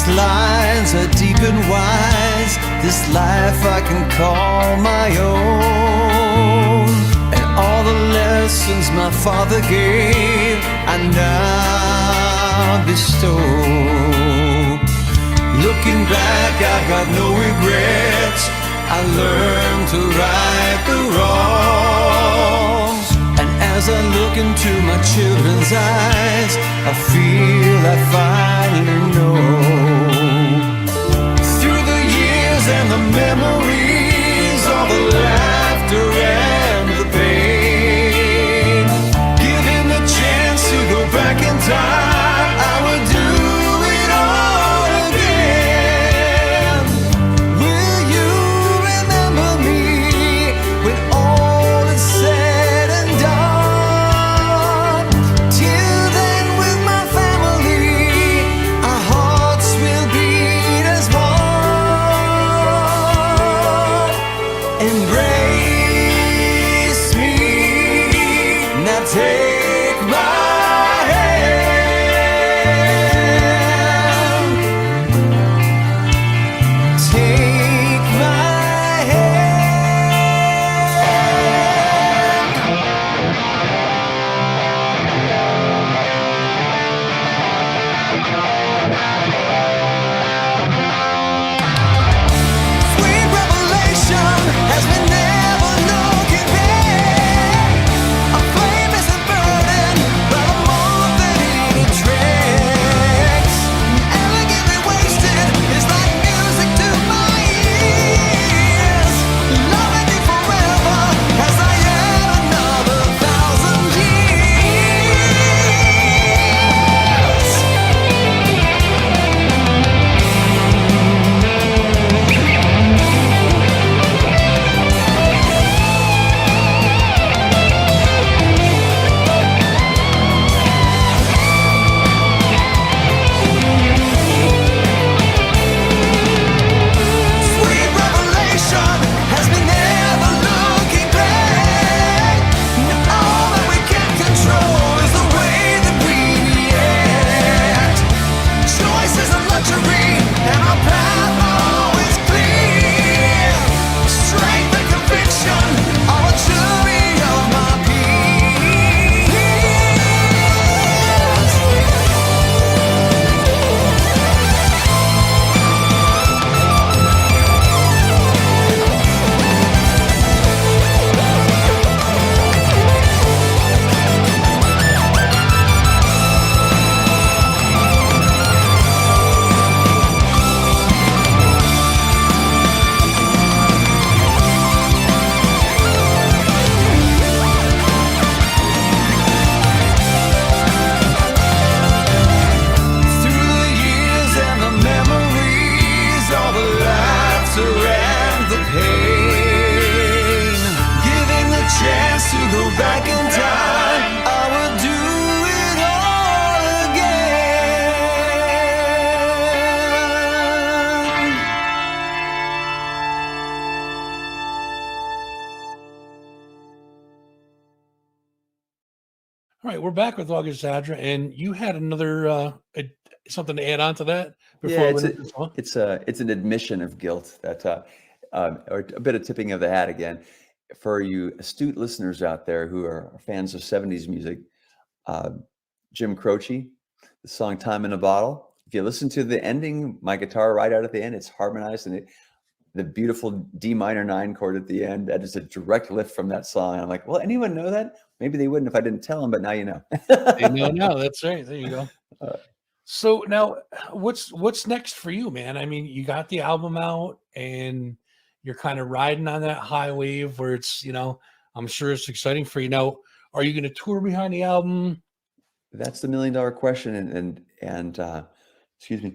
Lines are deep and wise. This life I can call my own, and all the lessons my father gave I now bestow. Looking back, I got no regrets. I learned to right the wrongs, and as I look into my children's eyes, I feel I finally know. And the memories, all the laughter and the pain, given the chance to go back in time, I would do it all again. Will you remember me when all is said and done? Till then, with my family, our hearts will beat as one. Embrace me, now take my hand. Take my hand. Sweet revelation has been never looking back. A flame isn't burning, but a moth that eating tracks. Elegantly wasted is like music to my ears. Loving you forever as I add another 1,000 years. Sweet revelation has been never looking back. All that we can control is the way that we react. Choice is a luxury, and our path always clear. Strength and conviction are a jury of my peers. Through the years and the memories, all the laughter and the pain, giving the chance to go back in time, I would do it all again. All right, we're back with August Zadra, and you had another something to add on to that before Yeah, we went into the song? it's an admission of guilt that, or a bit of tipping of the hat again. For you astute listeners out there who are fans of 70s music, Jim Croce, the song Time in a Bottle. If you listen to the ending, my guitar right out at the end, it's harmonized, and the beautiful D minor 9 chord at the end, that is a direct lift from that song. I'm like, well, anyone know that? Maybe they wouldn't if I didn't tell them, but now you know. You know, now that's right. There you go. So now, what's next for you, man? I mean, you got the album out, and you're kind of riding on that high wave where it's, I'm sure it's exciting for you. Now, are you going to tour behind the album? That's the $1 million question, and excuse me.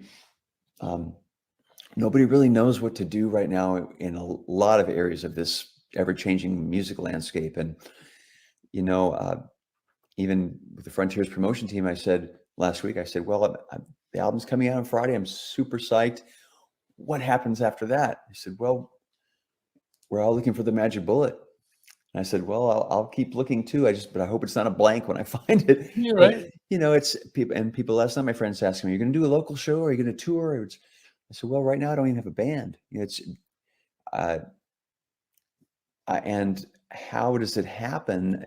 Nobody really knows what to do right now in a lot of areas of this ever-changing music landscape. And, even with the Frontiers promotion team, I said last week, well, the album's coming out on Friday. I'm super psyched. What happens after that? I said, well, we're all looking for the magic bullet. And I said, well, I'll keep looking too. But I hope it's not a blank when I find it. You're right. It's people last night, my friends asking me, are you going to do a local show? Or are you going to tour? I said, well, right now I don't even have a band. And how does it happen?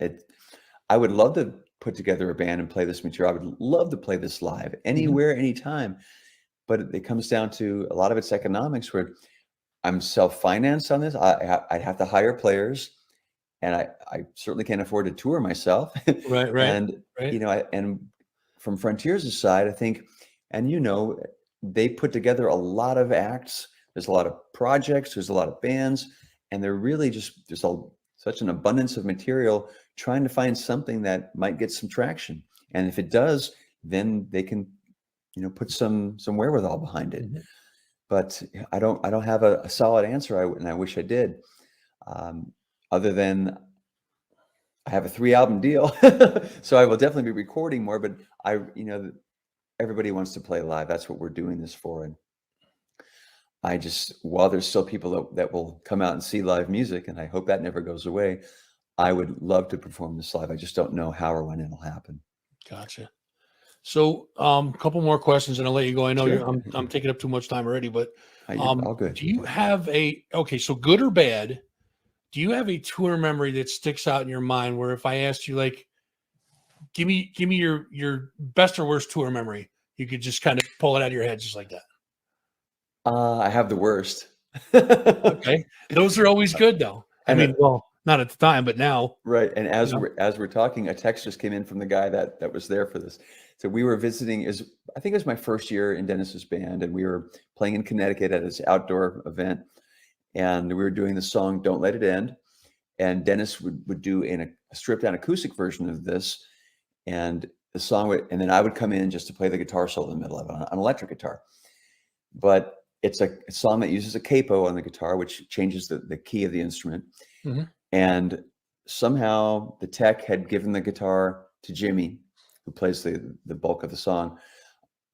I would love to put together a band and play this material. I would love to play this live anywhere, anytime. But it comes down to a lot of it's economics, where I'm self-financed on this. I'd have to hire players, and I certainly can't afford to tour myself. Right. And and from Frontiers' side, I think, and they put together a lot of acts. There's a lot of projects. There's a lot of bands, and they're really there's such an abundance of material, trying to find something that might get some traction. And if it does, then they can, put some wherewithal behind it. Mm-hmm. But I don't have a solid answer. And I wish I did. Other than I have a 3-album deal, so I will definitely be recording more. But everybody wants to play live. That's what we're doing this for. And while there's still people that will come out and see live music, and I hope that never goes away, I would love to perform this live. I just don't know how or when it'll happen. Gotcha. So, a couple more questions, and I'll let you go. I know I'm taking up too much time already, but all good. Do you have so good or bad, do you have a tour memory that sticks out in your mind where if I asked you, like, give me your best or worst tour memory, you could just kind of pull it out of your head just like that? I have the worst. Okay. Those are always good, though. Not at the time, but now. Right. And as we're talking, a text just came in from the guy that was there for this. So we were visiting, I think it was my first year in Dennis's band, and we were playing in Connecticut at this outdoor event, and we were doing the song Don't Let It End. And Dennis would do a stripped down acoustic version of this, and the song and then I would come in just to play the guitar solo in the middle of it on an electric guitar. But it's a song that uses a capo on the guitar, which changes the key of the instrument. Mm-hmm. And somehow the tech had given the guitar to Jimmy, who plays the bulk of the song,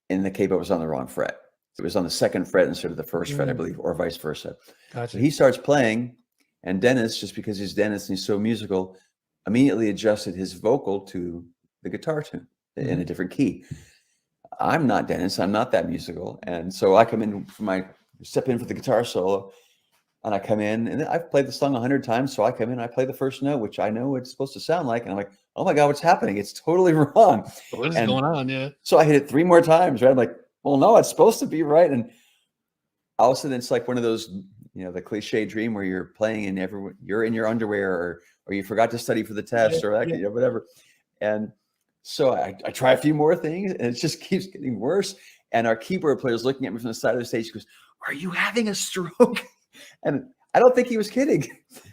and the capo was on the wrong fret. It was on the 2nd fret instead of the 1st fret, I believe, or vice versa. Gotcha. So he starts playing, and Dennis, just because he's Dennis and he's so musical, immediately adjusted his vocal to the guitar tune in a different key. I'm not Dennis. I'm not that musical. And so I come in step in for the guitar solo, and I come in, and I've played the song 100 times. So I come in, I play the first note, which I know what it's supposed to sound like. And I'm like, oh my God, what's happening? It's totally wrong. What is going on? Yeah. So I hit it 3 more times, right? I'm like, well, no, it's supposed to be right. And all of a sudden it's like one of those, the cliche dream where you're playing and you're in your underwear, or you forgot to study for the test, or whatever. And so I try a few more things, and it just keeps getting worse. And our keyboard player is looking at me from the side of the stage. He goes, "Are you having a stroke?" And I don't think he was kidding.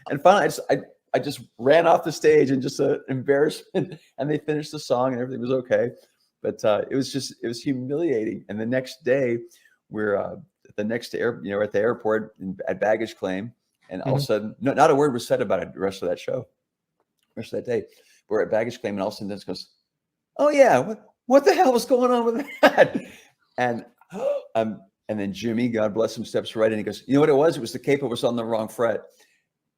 And finally, I just ran off the stage in just an embarrassment. And they finished the song, and everything was okay. But it was humiliating. And the next day, we're at the airport at baggage claim, and all of a sudden, not a word was said about it the rest of that show, the rest of that day. We're at baggage claim, and all of a sudden, Dennis goes, "Oh yeah, what the hell was going on with that?" And then Jimmy, God bless him, steps right in. He goes, "You know what it was? It was the capo was on the wrong fret."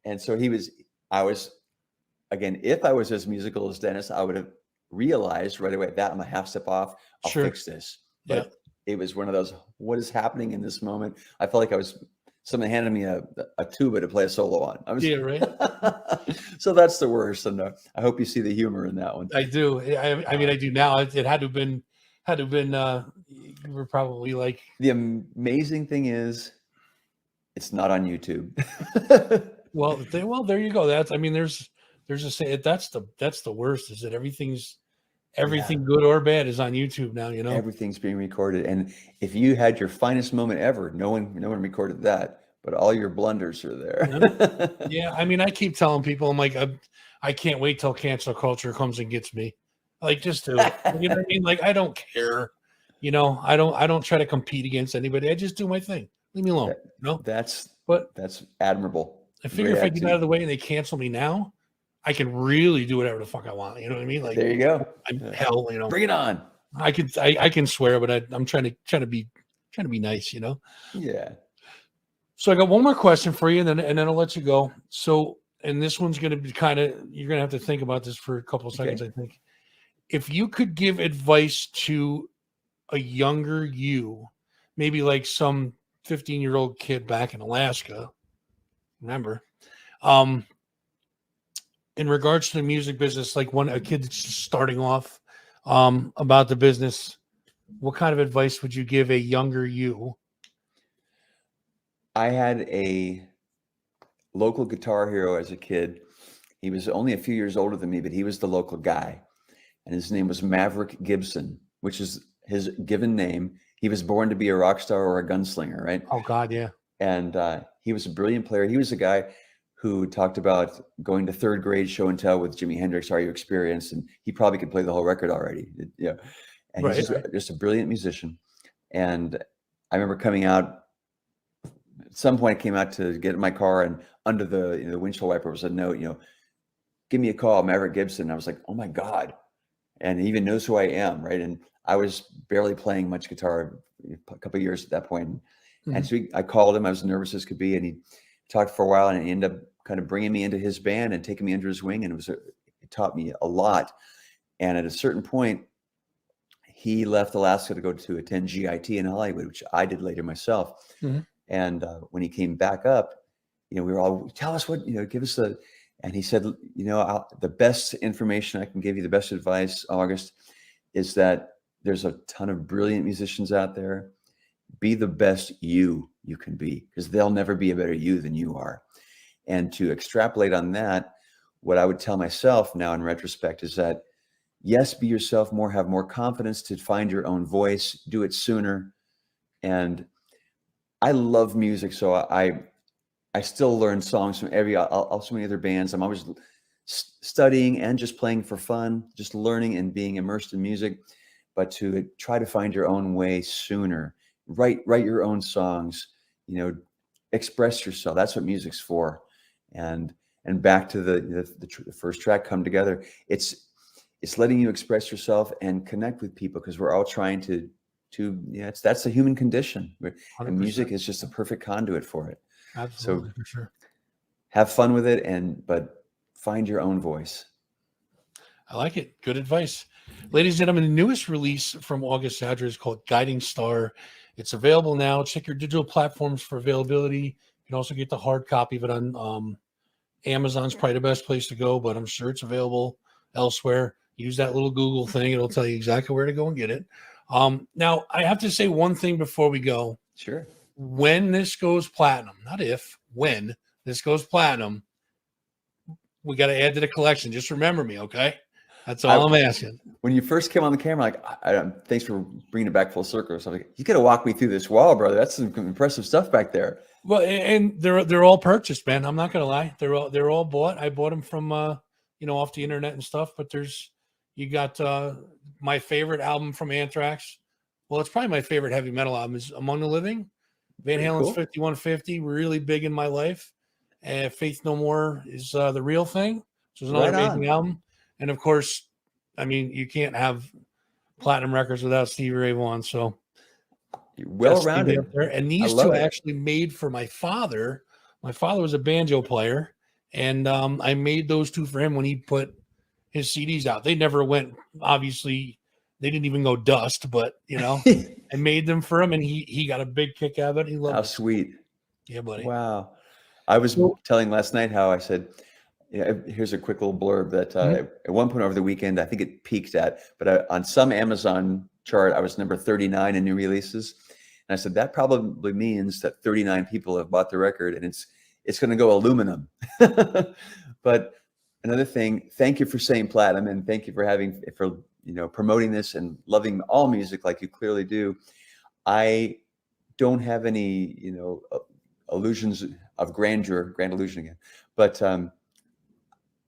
And so if I was as musical as Dennis, I would have realized right away that I'm a half step off. I'll Sure. fix this. But it was one of those, what is happening in this moment? I felt like someone handed me a tuba to play a solo on. Yeah, right. So that's the worst. And I hope you see the humor in that one. I do. I mean, I do now. It had to have been. You were probably like. The amazing thing is, it's not on YouTube. Well, there you go. That's. I mean, there's a say. That's the worst. Is that everything good or bad is on YouTube now. You know, everything's being recorded, and if you had your finest moment ever, no one recorded that, but all your blunders are there. Yeah, I mean, I keep telling people, I'm like, I can't wait till cancel culture comes and gets me. Like, just do it. You know what I mean? Like, I don't care. You know, I don't try to compete against anybody. I just do my thing. Leave me alone. You know? That's admirable. I figure if I get out of the way and they cancel me now, I can really do whatever the fuck I want. You know what I mean? Like, there you go. I'm hell. You know, bring it on. I can swear, but I'm trying to be nice. You know? Yeah. So I got one more question for you, and then I'll let you go. So, and this one's going to be you're going to have to think about this for a couple of seconds, I think. If you could give advice to a younger you, maybe like some 15-year-old kid back in Alaska, remember, in regards to the music business, like a kid that's just starting off, about the business, what kind of advice would you give a younger you? I had a local guitar hero as a kid. He was only a few years older than me, but he was the local guy. And his name was Maverick Gibson, which is his given name. He was born to be a rock star or a gunslinger, right? Oh, God, yeah. And he was a brilliant player. He was a guy who talked about going to third grade show and tell with Jimi Hendrix, Are You Experienced? And he probably could play the whole record already. Yeah. And he's just a brilliant musician. And I remember coming out, at some point I came out to get in my car, and under the windshield wiper was a note, give me a call, Maverick Gibson. And I was like, oh my God. And he even knows who I am, right? And I was barely playing much guitar a couple of years at that point. Mm-hmm. And so I called him. I was nervous as could be. And he talked for a while, and he ended up kind of bringing me into his band and taking me under his wing. And it taught me a lot. And at a certain point, he left Alaska to go to attend GIT in Hollywood, which I did later myself. Mm-hmm. And when he came back up, we were all, tell us what, give us and he said, the best information I can give you, the best advice, August, is that there's a ton of brilliant musicians out there. Be the best you can be, because they'll never be a better you than you are. And to extrapolate on that, what I would tell myself now in retrospect is that, yes, be yourself more, have more confidence to find your own voice, do it sooner. And I love music, so I still learn songs from so many other bands. I'm always studying and just playing for fun, just learning and being immersed in music. But to try to find your own way sooner, write your own songs, express yourself. That's what music's for. And back to the first track, Come Together. It's letting you express yourself and connect with people, because we're all trying to that's the human condition. 100%. And music is just a perfect conduit for it. Absolutely, so for sure. Have fun with it, but find your own voice. I like it. Good advice. Ladies and gentlemen, the newest release from August Zadra is called Guiding Star. It's available now. Check your digital platforms for availability. You can also get the hard copy of it on Amazon's probably the best place to go, but I'm sure it's available elsewhere. Use that little Google thing. It'll tell you exactly where to go and get it. Now, I have to say one thing before we go. Sure. When this goes platinum, not if, when this goes platinum, we got to add to the collection. Just remember me, okay? That's all I'm asking. When you first came on the camera, thanks for bringing it back full circle. So I'm like, you got to walk me through this wall, brother. That's some impressive stuff back there. Well, and they're all purchased, man. I'm not gonna lie. They're all bought. I bought them from off the internet and stuff. But you got my favorite album from Anthrax. Well, it's probably my favorite heavy metal album is Among the Living. Van Halen's 5150, really big in my life. And Faith No More is The Real Thing, which is another amazing album. And of course, I mean, you can't have platinum records without Stevie Ray Vaughan. So well-rounded up there. And these two I actually made for my father. My father was a banjo player, and I made those two for him when he put his CDs out. They never went, obviously, they didn't even go dust, but I made them for him, and he got a big kick out of it. He loved How it. sweet. Yeah, buddy. Wow. I was telling last night how I said, here's a quick little blurb that at one point over the weekend, I think it peaked but on some Amazon chart, I was number 39 in new releases. And I said, that probably means that 39 people have bought the record, and it's going to go aluminum. But another thing, thank you for saying platinum, and thank you for promoting this and loving all music like you clearly do. I don't have any, illusions of grandeur, grand illusion again, but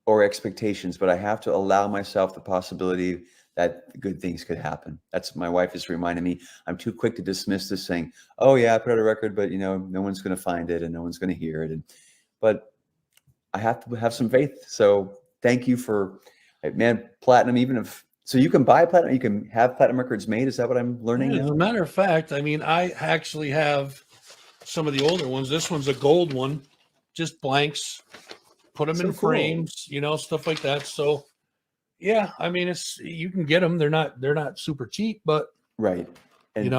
or expectations, but I have to allow myself the possibility that good things could happen. That's my wife is reminding me. I'm too quick to dismiss this, saying, "Oh yeah, I put out a record, but no one's going to find it and no one's going to hear it." But I have to have some faith. So thank you for, man, platinum. So you can buy platinum, you can have platinum records made. Is that what I'm learning? Yeah, as a matter of fact, I actually have some of the older ones. This one's a gold one, just blanks. Put them in frames, stuff like that. So, yeah, it's you can get them. They're not super cheap, but right. And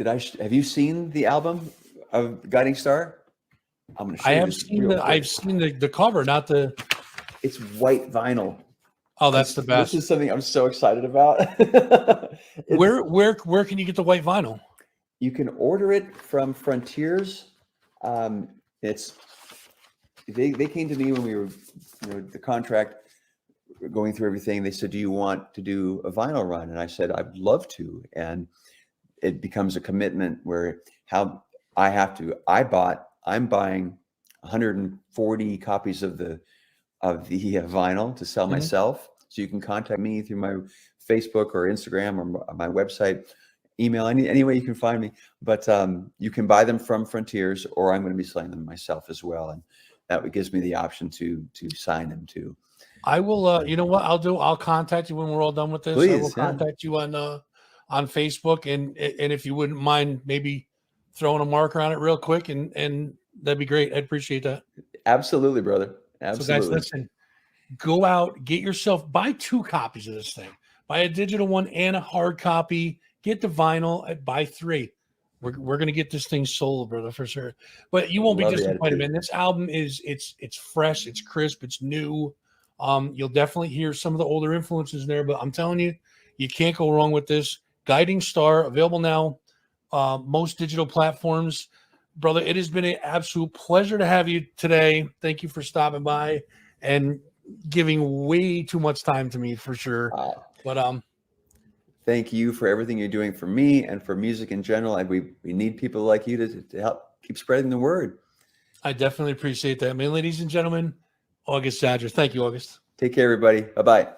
have you seen the album of Guiding Star? I'm going to show you. I've seen the cover, not the. It's white vinyl. Oh, that's the best. This is something I'm so excited about. Where can you get the white vinyl? You can order it from Frontiers. They came to me when we were, the contract, going through everything. They said, "Do you want to do a vinyl run?" And I said, "I'd love to." And it becomes a commitment where I'm buying 140 copies of the vinyl to sell myself. So you can contact me through my Facebook or Instagram or my website, email, any way you can find me. But you can buy them from Frontiers, or I'm going to be selling them myself as well. And that gives me the option to sign them too. I will. You know what I'll do? I'll contact you when we're all done with this. Please, I will contact you on Facebook, and if you wouldn't mind, maybe throwing a marker on it real quick, and that'd be great. I'd appreciate that. Absolutely, brother. Absolutely. So guys, listen. Go out, buy 2 copies of this thing. Buy a digital one and a hard copy. Get the vinyl. Buy 3. We're gonna get this thing sold, brother, for sure. But you won't be disappointed, man. This album it's fresh, it's crisp, it's new. You'll definitely hear some of the older influences in there, but I'm telling you, you can't go wrong with this. Guiding Star, available now, most digital platforms. Brother, it has been an absolute pleasure to have you today. Thank you for stopping by and giving way too much time to me, for sure. But thank you for everything you're doing for me and for music in general. And we need people like you to help keep spreading the word. I definitely appreciate that, man. Ladies and gentlemen, August Zadra. Thank you, August. Take care, everybody. Bye-bye.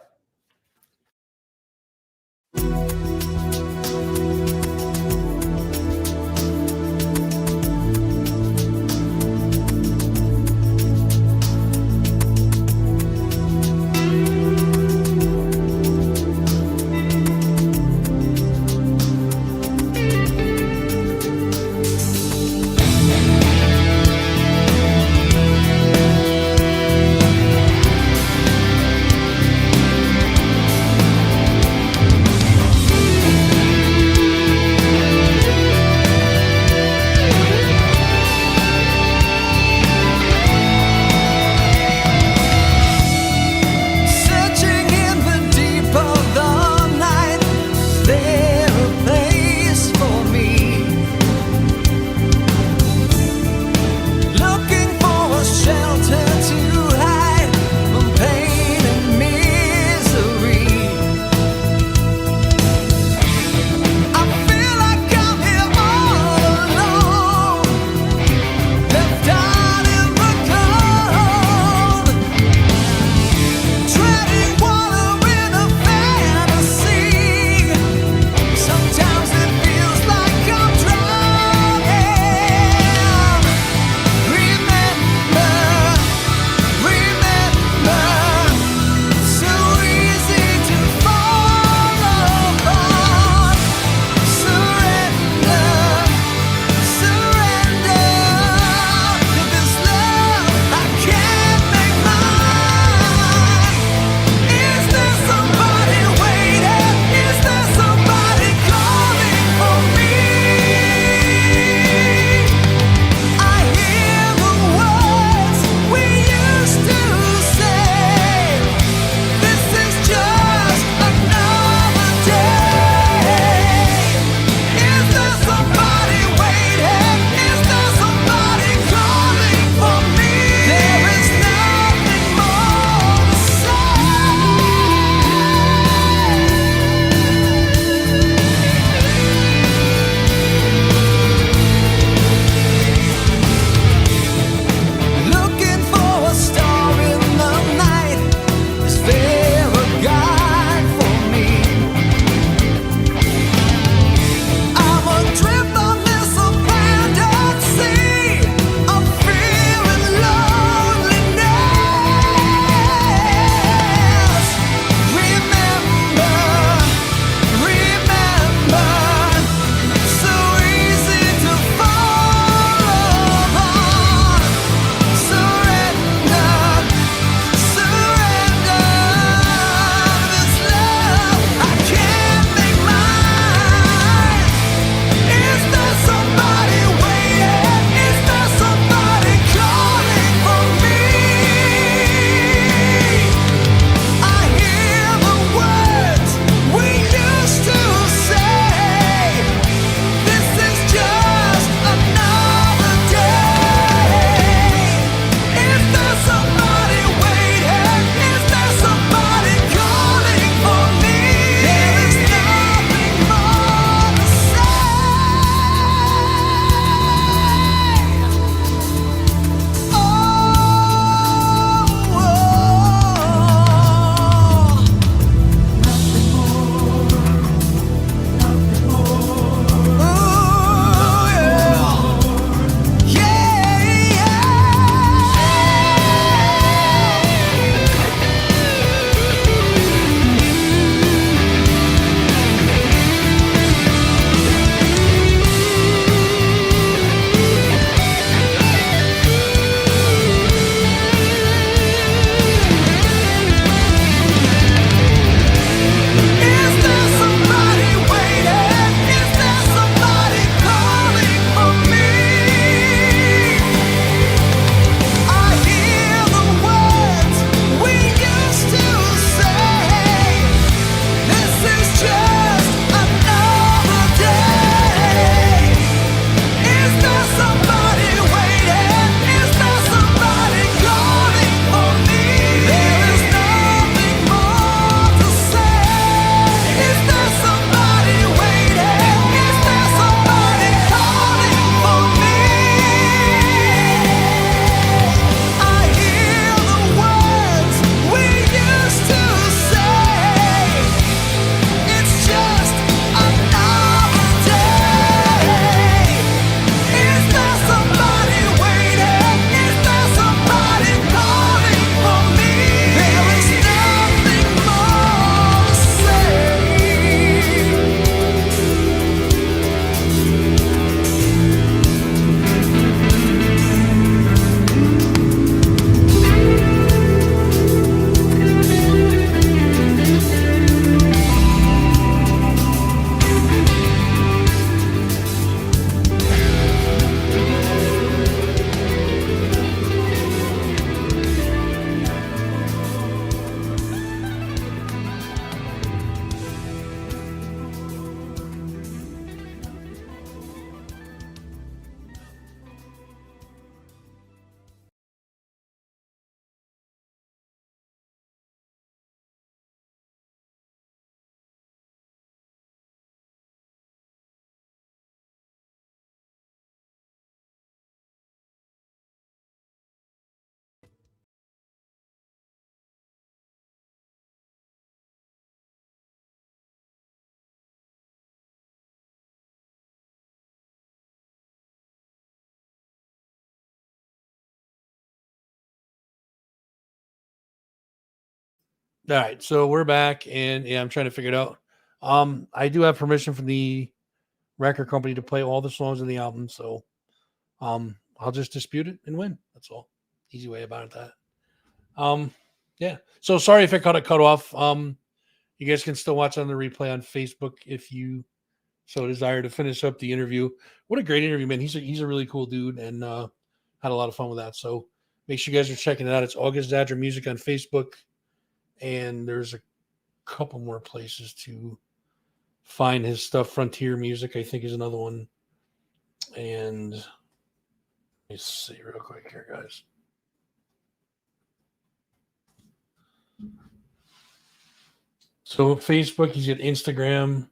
All right, so we're back, and yeah, I'm trying to figure it out. I do have permission from the record company to play all the songs in the album, so I'll just dispute it and win. That's all. Easy way about it. That. Yeah. So sorry if I cut off. You guys can still watch on the replay on Facebook if you so desire to finish up the interview. What a great interview, man! He's a really cool dude, and had a lot of fun with that. So make sure you guys are checking it out. It's August Zadra Music on Facebook, and there's a couple more places to find his stuff. Frontier Music, I think, is another one. And let me see real quick here, guys. So Facebook, he's got Instagram.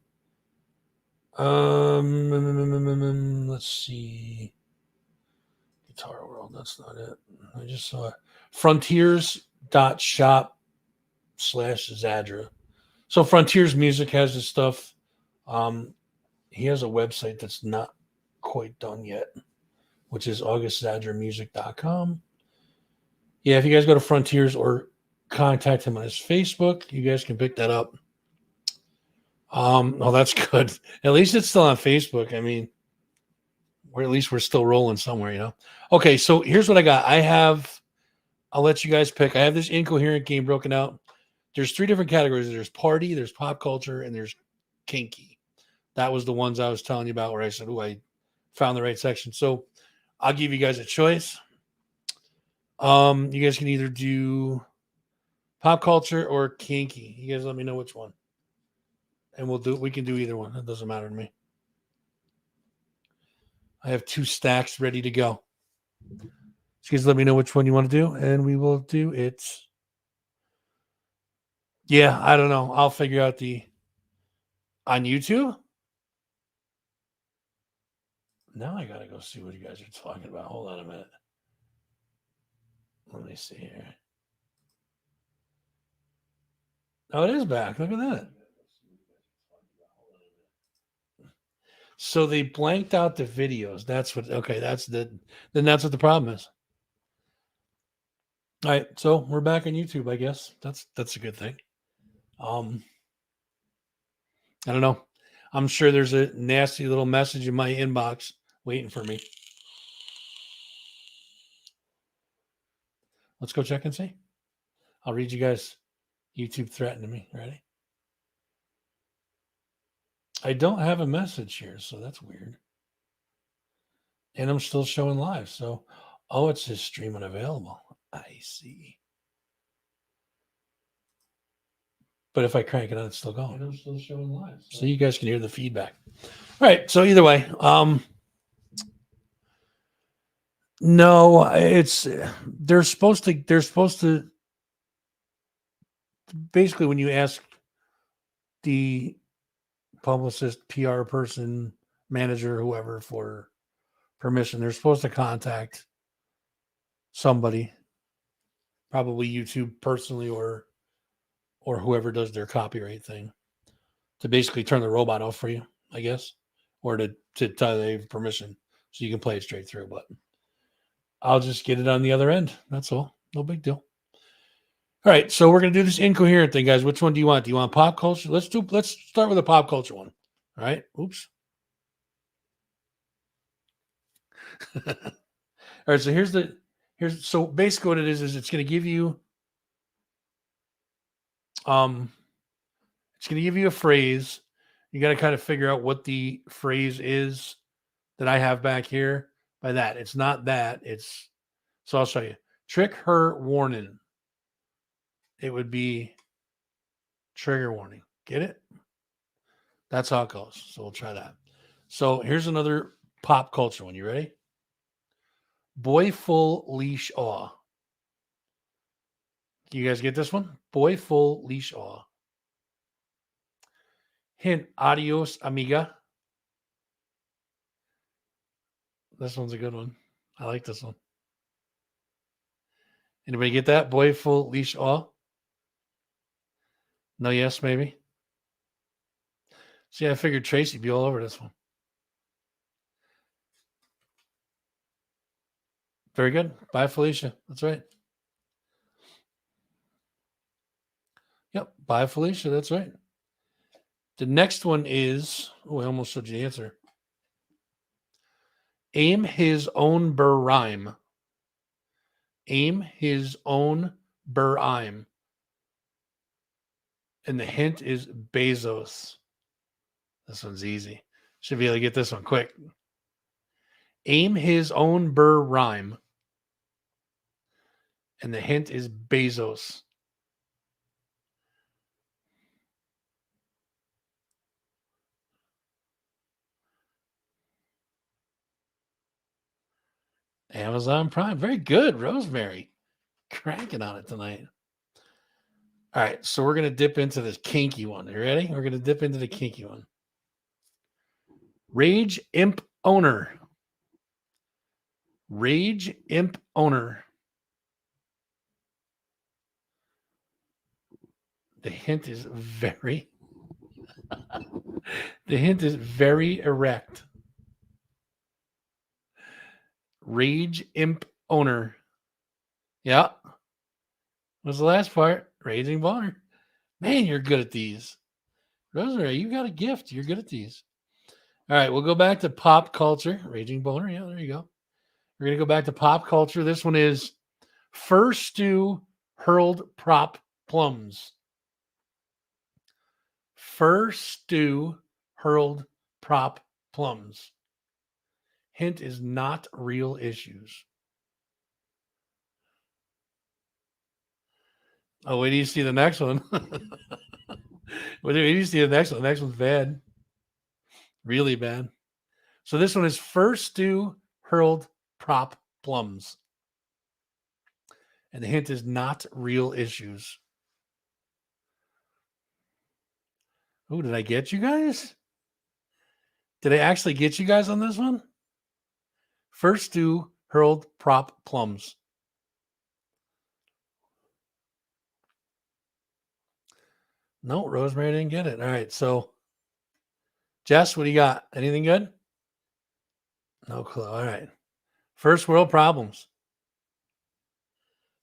Let's see. Guitar World, that's not it. I just saw it. Frontiers.shop/Zadra. So Frontiers Music has his stuff. He has a website that's not quite done yet, which is augustzadramusic.com. Yeah, if you guys go to Frontiers or contact him on his Facebook, you guys can pick that up. Oh, that's good. At least it's still on Facebook. I mean, or at least we're still rolling somewhere, you know. Okay, so here's what I got. I'll let you guys pick. I have this incoherent game broken out. There's 3 different categories. There's party, there's pop culture, and there's kinky. That was the ones I was telling you about where I said, I found the right section. So I'll give you guys a choice. You guys can either do pop culture or kinky. You guys let me know which one. And we can do either one. It doesn't matter to me. I have 2 stacks ready to go. So you guys let me know which one you want to do, and we will do it. Yeah, I don't know. I'll figure out on YouTube. Now I gotta go see what you guys are talking about. Hold on a minute. Let me see here. Oh, it is back. Look at that. So they blanked out the videos. That's what. Okay, then that's what the problem is. All right, so we're back on YouTube. I guess that's a good thing. I don't know. I'm sure there's a nasty little message in my inbox waiting for me. Let's go check and see. I'll read you guys. YouTube threatening me. Ready? I don't have a message here, so that's weird. And I'm still showing live. So, it's just stream unavailable. I see. But if I crank it on, it's still going. And I'm still showing live. So you guys can hear the feedback. All right. So either way, no, they're supposed to basically when you ask the publicist, PR person, manager, whoever for permission, they're supposed to contact somebody, probably YouTube personally or whoever does their copyright thing, to basically turn the robot off for you, I guess, or to tell they have permission so you can play it straight through. But I'll just get it on the other end. That's all. No big deal. All right, so we're gonna do this incoherent thing, guys. Which one do you want? Do you want pop culture? Let's start with the pop culture one. All right. Oops. All right. So so basically what it is it's gonna give you it's gonna give you a phrase. You got to kind of figure out what the phrase is that I have back here. By that, it's not that. So I'll show you. Trick her warning. It would be trigger warning. Get it? That's how it goes. So we'll try that. So here's another pop culture one. You ready? Boy full leash awe. You guys get this one? Boy full leash awe. Hint, adios, amiga. This one's a good one. I like this one. Anybody get that? Boy full leash awe? No, yes, maybe. See, I figured Tracy'd be all over this one. Very good. Bye, Felicia. That's right. Yep. Bye, Felicia. That's right. The next one is, oh, I almost showed you the answer. Aim his own burr rhyme. Aim his own burr rhyme. And the hint is Bezos. This one's easy. Should be able to get this one quick. Aim his own burr rhyme. And the hint is Bezos. Amazon Prime. Very good, Rosemary. Cranking on it tonight. All right, so we're going to dip into this kinky one. You ready? We're going to dip into the kinky one. Rage Imp Owner. Rage Imp Owner. The hint is very erect. Rage Imp Owner. Yeah. What's the last part? Raging Boner. Man, you're good at these. Rosemary, you got a gift. You're good at these. All right, we'll go back to pop culture. Raging Boner. Yeah, there you go. We're going to go back to pop culture. This one is Fur Stew Hurled Prop Plums. Fur Stew Hurled Prop Plums. Hint is not real issues. Oh, wait till you see the next one. Wait till you see the next one. The next one's bad. Really bad. So this one is Fur Stew Hurled Prop Plums. And the hint is not real issues. Oh, did I get you guys? Did I actually get you guys on this one? Fur Stew Hurled Prop Plums. No, Rosemary didn't get it. All right, so Jess, what do you got? Anything good? No clue. All right. First world problems.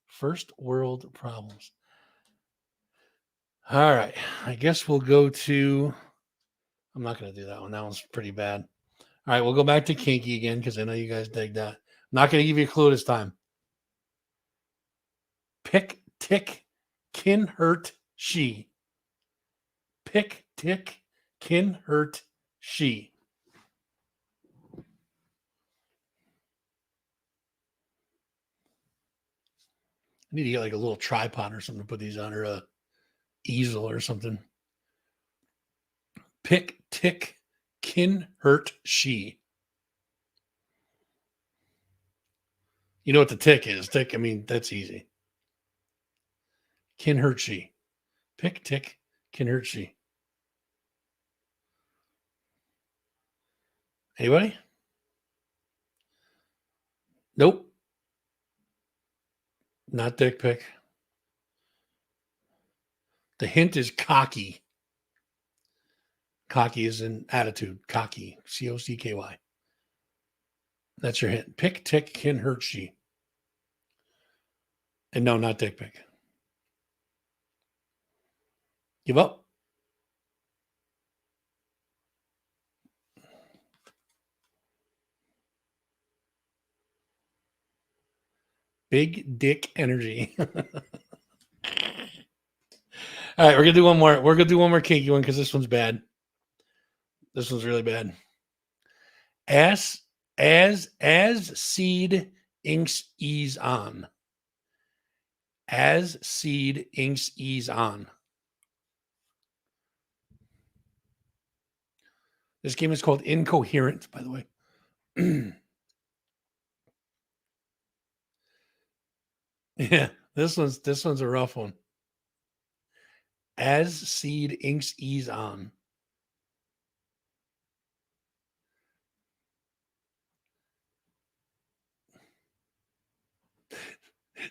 First world problems. All right. I guess we'll go to, I'm not going to do that one. That one's pretty bad. All right. We'll go back to kinky again because I know you guys dig that. I'm not going to give you a clue this time. Pick, tick, kin, hurt, she. Pick, tick, kin, hurt, she. I need to get like a little tripod or something to put these on, or a easel or something. Pick, tick, kin, hurt, she. You know what the tick is. Tick, I mean, that's easy. Kin, hurt, she. Pick, tick, kin, hurt, she. Anybody? Nope. Not dick pic. The hint is cocky. Cocky is an attitude. Cocky. C-O-C-K-Y. That's your hint. Pick, tick, kin, hurt, she. And no, not dick pic. Give up. Big dick energy. All right, we're gonna do one more. We're gonna do one more kinky one because this one's bad. This one's really bad. As seed inks ease on. As seed inks ease on. This game is called Incoherent, by the way. Yeah, this one's a rough one. As seed inks ease on.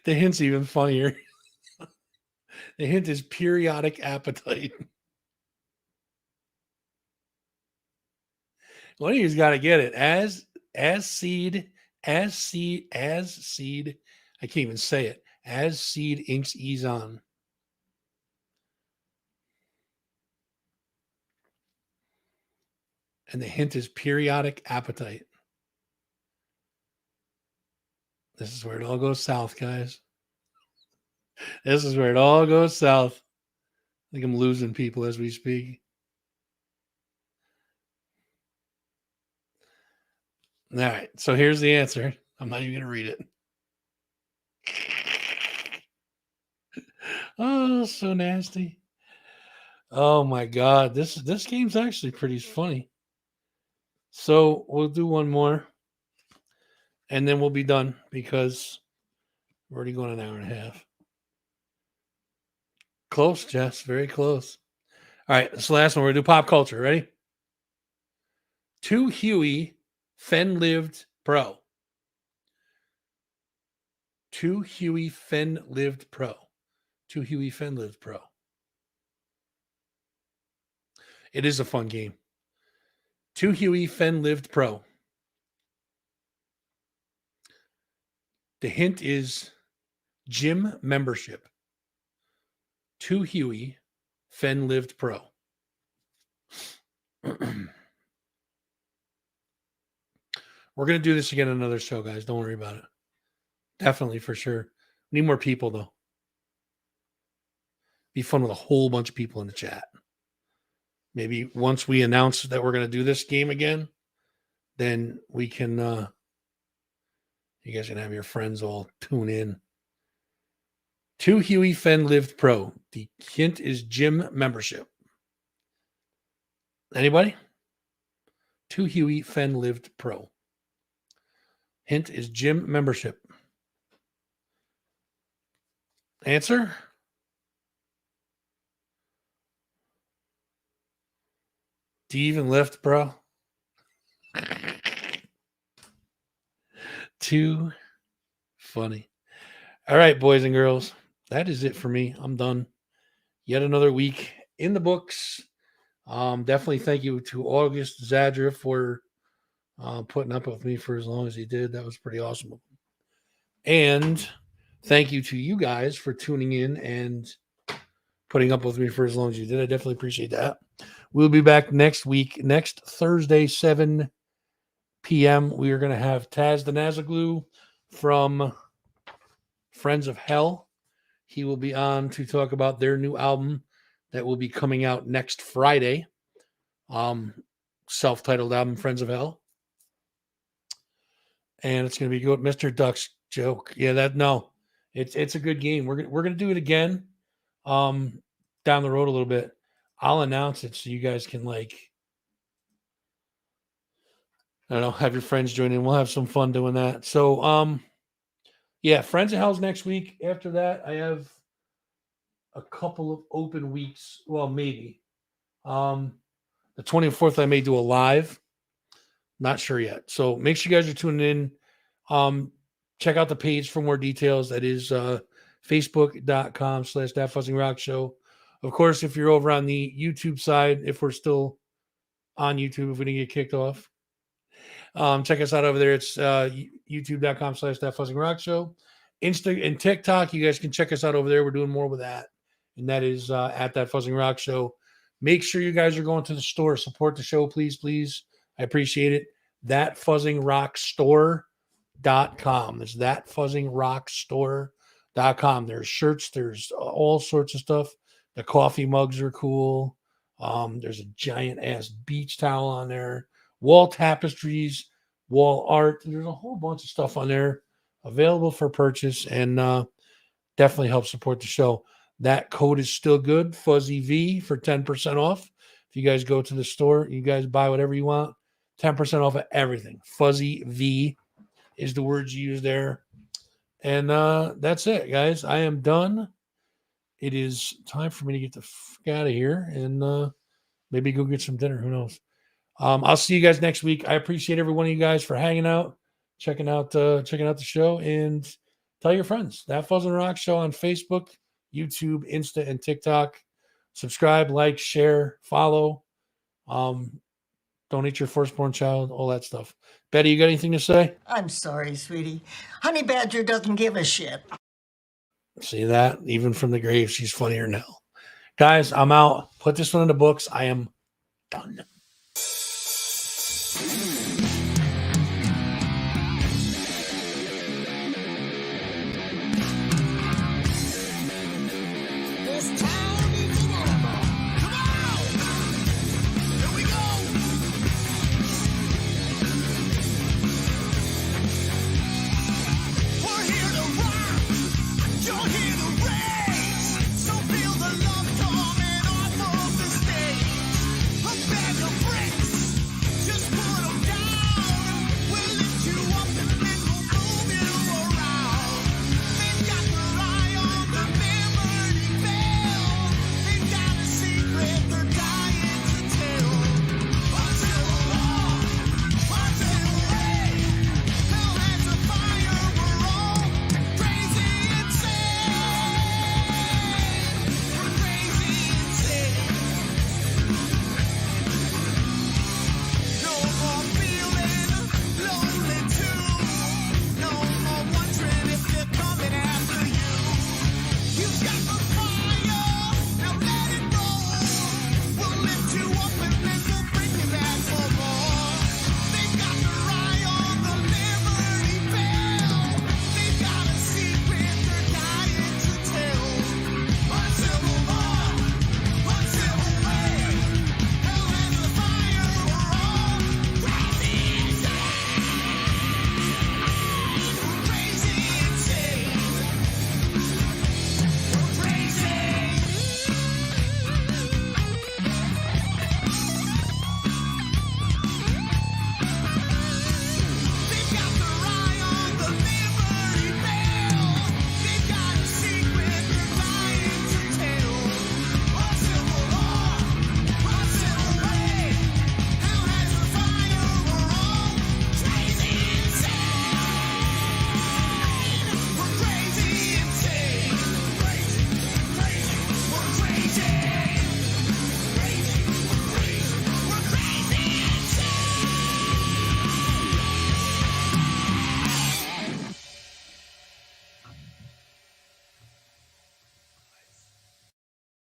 The hint's even funnier. The hint is periodic appetite. One of you's got to get it. As seed. I can't even say it. As seed inks ease on. And the hint is periodic appetite. This is where it all goes south, guys. This is where it all goes south. I think I'm losing people as we speak. All right, so here's the answer. I'm not even going to read it. Oh, so nasty. Oh my God, this game's actually pretty funny. So we'll do one more, and then we'll be done because we're already going an hour and a half. Close, Jess, very close. All right, this is the last one. We're gonna do pop culture. Ready? 2 Huey Fen-lived pro. 2 Huey Fen-lived pro. 2 Huey Fen-lived pro. It is a fun game. 2 Huey Fen-lived pro. The hint is gym membership. 2 Huey Fen-lived pro. We're going to do this again on another show, guys. Don't worry about it. Definitely, for sure. We need more people, though. Be fun with a whole bunch of people in the chat. Maybe once we announce that we're going to do this game again, then we can, you guys can have your friends all tune in. 2 Huey Fen-lived pro. The hint is gym membership. Anybody? 2 Huey Fen-lived pro. Hint is gym membership. Answer? Do you even lift, bro? Too funny. All right, boys and girls. That is it for me. I'm done. Yet another week in the books. Definitely thank you to August Zadra for putting up with me for as long as he did. That was pretty awesome. And thank you to you guys for tuning in and putting up with me for as long as you did. I definitely appreciate that. We'll be back next week, next Thursday, 7 p.m. We are going to have Taz the Nazaglu from Friends of Hell. He will be on to talk about their new album that will be coming out next Friday. Self-titled album, Friends of Hell. And it's going to be good. Mr. Duck's joke. Yeah, it's a good game. We're going to do it again down the road a little bit. I'll announce it so you guys can, like, I don't know, have your friends join in. We'll have some fun doing that. So, yeah, Friends of Hell's next week. After that, I have a couple of open weeks. Well, maybe. The 24th, I may do a live. Not sure yet. So make sure you guys are tuning in. Check out the page for more details. That is facebook.com/thatfuzzingrockshow. Of course, if you're over on the YouTube side, if we're still on YouTube, if we didn't get kicked off, check us out over there. It's youtube.com/thatfuzzingrockshow. Insta and TikTok, you guys can check us out over there. We're doing more with that. And that is at That Fuzzing Rock Show. Make sure you guys are going to the store. Support the show, please, please. I appreciate it. Thatfuzzingrockstore.com. There's thatfuzzingrockstore.com. There's shirts. There's all sorts of stuff. The coffee mugs are cool. There's a giant ass beach towel on there. Wall tapestries, wall art. There's a whole bunch of stuff on there available for purchase, and definitely help support the show. That code is still good, Fuzzy V, for 10% off. If you guys go to the store, you guys buy whatever you want, 10% off of everything. Fuzzy V is the words you use there. And that's it, guys. I am done. It is time for me to get the fuck out of here and maybe go get some dinner. Who knows? I'll see you guys next week. I appreciate every one of you guys for hanging out, checking out the show, and tell your friends. That Fuzzin' Rock Show on Facebook, YouTube, Insta, and TikTok. Subscribe, like, share, follow. Donate your firstborn child, all that stuff. Betty, you got anything to say? I'm sorry, sweetie. Honey Badger doesn't give a shit. See that? Even from the grave, she's funnier than hell. Guys, I'm out. Put this one in the books. I am done. got the fire.